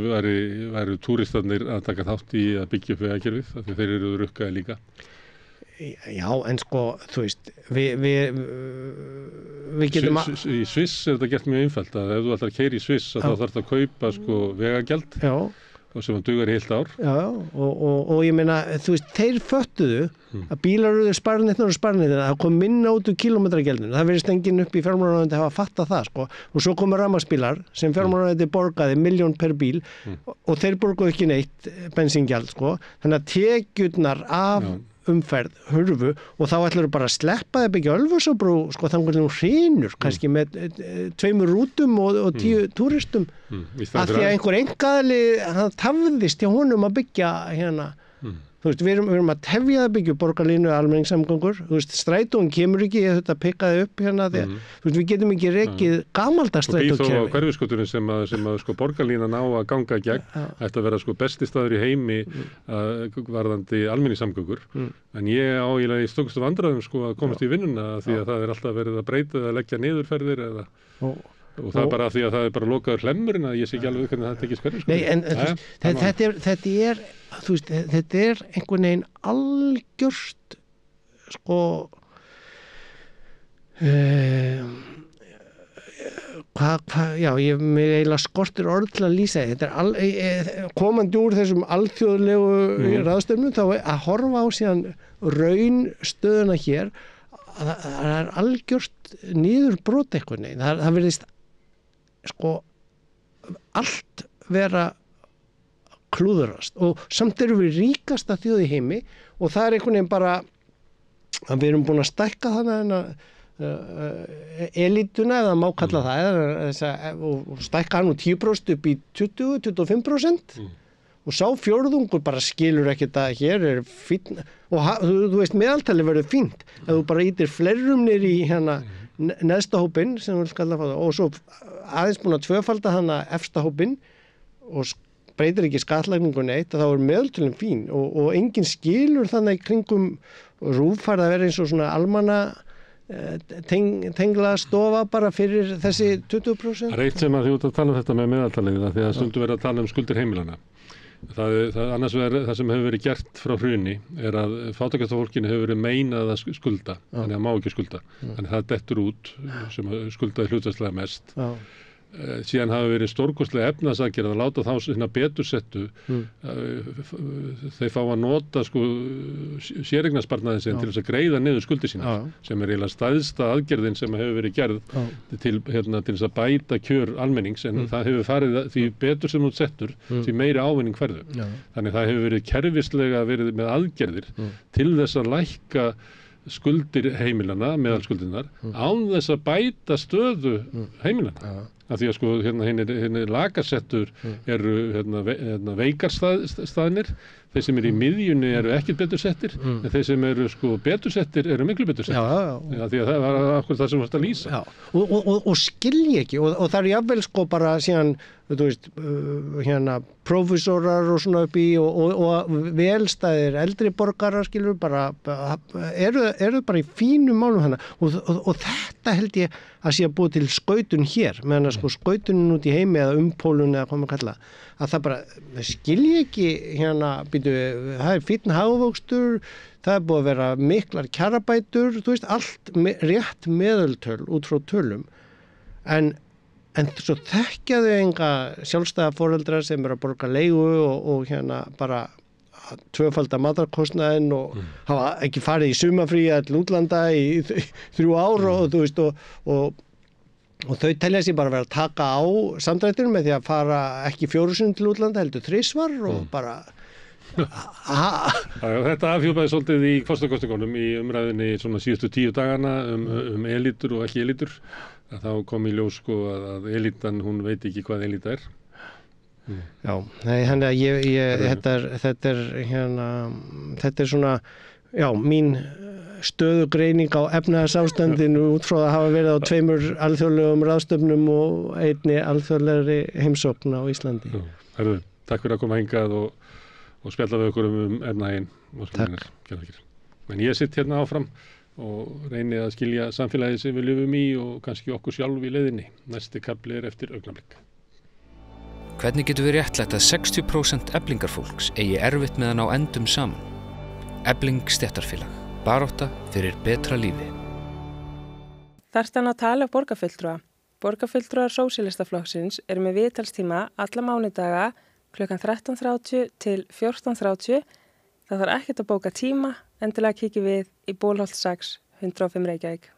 væru túristarnir að taka þátt í að byggja upp vegakerfið, af því þeir eru rukkaði líka. Já, en sko, þú veist, við getum Í Sviss er þetta gert mjög einfalt að ef þú ætlar að keyra í Sviss þá þarf það að kaupa sko vegagjald og sem dugar í heilt ár. Já, og ég meina, þú veist, þeir föttuðu að bílar eru sparnirnar að kom minna út úr kílómetragjaldinu. Það verðist enginn upp í fjármálaráðuneyti hafa fattað það, sko. Og svo komu rafmagnsbílar sem fjármálaráðuneyti borgaði 1 milljón per bíl og þeir borguðu ekki neitt bensíngjald, sko. Þannig að tekjurnar af umferð hurfu og þá ætlar bara að sleppa að byggja Ölfusárbrú sko þannig að hún hrynur kannski með 2 rútum og 10 túristum af því að einhver engaðli hann tafðist hjá honum að byggja þú veist, við erum að tefja að byggja borgarlínu almenningssamgöngur, þú veist, strætóin kemur ekki, ég þetta pikkaði upp því að þú veist, við getum ekki rekið gamaldags strætókerfi. Og býð þó á Hverfisgötunni sem að sko borgarlínan á að ganga gegn, ætti að vera sko besti staður í heimi varðandi almenningssamgöngur, en ég á í stökustu vandræðum sko að komast í vinnuna því að það er alltaf verið að breyta eða leggja niðurferðir eða og það er bara því að það er bara lokaður hlemmurinn að ég sé ekki alveg hvernig það tekist Hverfisgötu. Nei, en þetta er einhvern veginn algjört sko mig eiginlega skortir orð til að lýsa þetta komandi úr þessum alþjóðlegu ráðstefnum þá að horfa á síðan raunstöðuna hér að það er algjört niðurbrot einhvern veginn, það virðist sko allt vera klúðurast og samt erum við ríkasta þjóð í heimi og það er einhvern veginn bara að við erum búin að stækka elítuna eða má kalla það og stækka hann úr 10% upp í 20-25% og sá fjórðungur bara skilur ekkert að hér er fín og þú veist meðaltali verður fínt ef þú bara ítir fleirum niður í neðsta hópinn sem við kalla það og svo aðeins búin að tvöfalda hana efsta hópinn og breytir ekki skattlagningu neitt að þá er meðaltölum fín og enginn skilur þannig í kringum rúfærð að vera eins og svona almanna tengla stofa bara fyrir þessi 20%. Það er eitt sem að því út að tala um þetta með meðaltalið því að stundum verið að tala um skuldir heimilana. Annars vegar það sem hefur verið gert frá hruni er að fátækasta fólkinu hefur verið meinað að skulda, þannig að má ekki skulda. Þannig það dettur út sem skuldaði hlutfallslega mest. Síðan hafa verið stórkostlega efnahagsaðgerð að láta þá svona betur settu þeir fá að nota sko séreignarsparnaðinn sinn til þess að greiða niður skuldir sínar sem er eiginlega stærsta aðgerðin sem hefur verið gerð til þess að bæta kjör almennings en það hefur farið því betur sem þú settur því meiri ávinning færðu. Þannig það hefur verið kerfislega verið með aðgerðir til þess að lækka skuldir heimilana, meðalskuldirnar án þess að bæta stöðu heimilana. Af því að sko hérna lagasettur eru veikar staðnir, þeir sem eru í miðjunni eru ekkert betur settir, en þeir sem eru sko betur settir eru miklu betur settir. Því að það var akkur það sem varst að lýsa. Og skilji ekki, og það er jafnvel sko bara síðan, þú veist, prófessorar og svona upp í og velstæðir eldri borgarar skilur bara eru bara í fínum málum hana og þetta þetta held ég að sé að búa til skautun hér, meðan að sko skautunin út í heimi eða umpólun eða hvað maður kalla, að það bara, það skilji ekki hérna, það er fínn hagvöxtur, það er búið að vera miklar kjarabætur, þú veist, allt rétt meðaltöl út frá tölum, en svo þekkja þau enga sjálfstæða foreldrar sem eru að borga leigu og hérna bara tvöfalda matarkostnaðinn og hafa ekki farið í sumafrí til útlanda í 3 ár og þú veist og þau telja sig bara vera að taka á samdrættinu með því að fara ekki 4 sinnum til útlanda heldur 3 og bara Þetta afhjúpaði svolítið í kostakostingunum í umræðinni svona síðustu 10 dagana elítur og ekki elítur. Þá kom í ljós sko að elítan, hún veit ekki hvað elíta er. Já, þannig að þetta er svona, já, mín stöðugreining á efnahagsástandinu út frá að hafa verið á 2 alþjóðlegum ráðstöfnum og einni alþjóðlegri heimsókn á Íslandi. Herðu, takk fyrir að koma hingað og spjalla við okkur efnahaginn. Takk. Men ég sitt hérna áfram og reyni að skilja samfélagið sem við lifum í og kannski okkur sjálf í leiðinni. Næsti kafli eftir augnablik. Hvernig getur við réttlætt að 60% eflingarfólks eigi erfitt með að ná endum saman? Efling stéttarfélag. Barátta fyrir betra lífi. Þarftan að tala borgarfulltrúa. Borgarfulltrúar Sósíalistaflokksins eru með viðtalstíma alla mánudaga klukkan 13:30 til 14:30. Það þarf ekkert að bóka tíma, endilega kíkja við í Bólholt 6, 105 Reykjavík.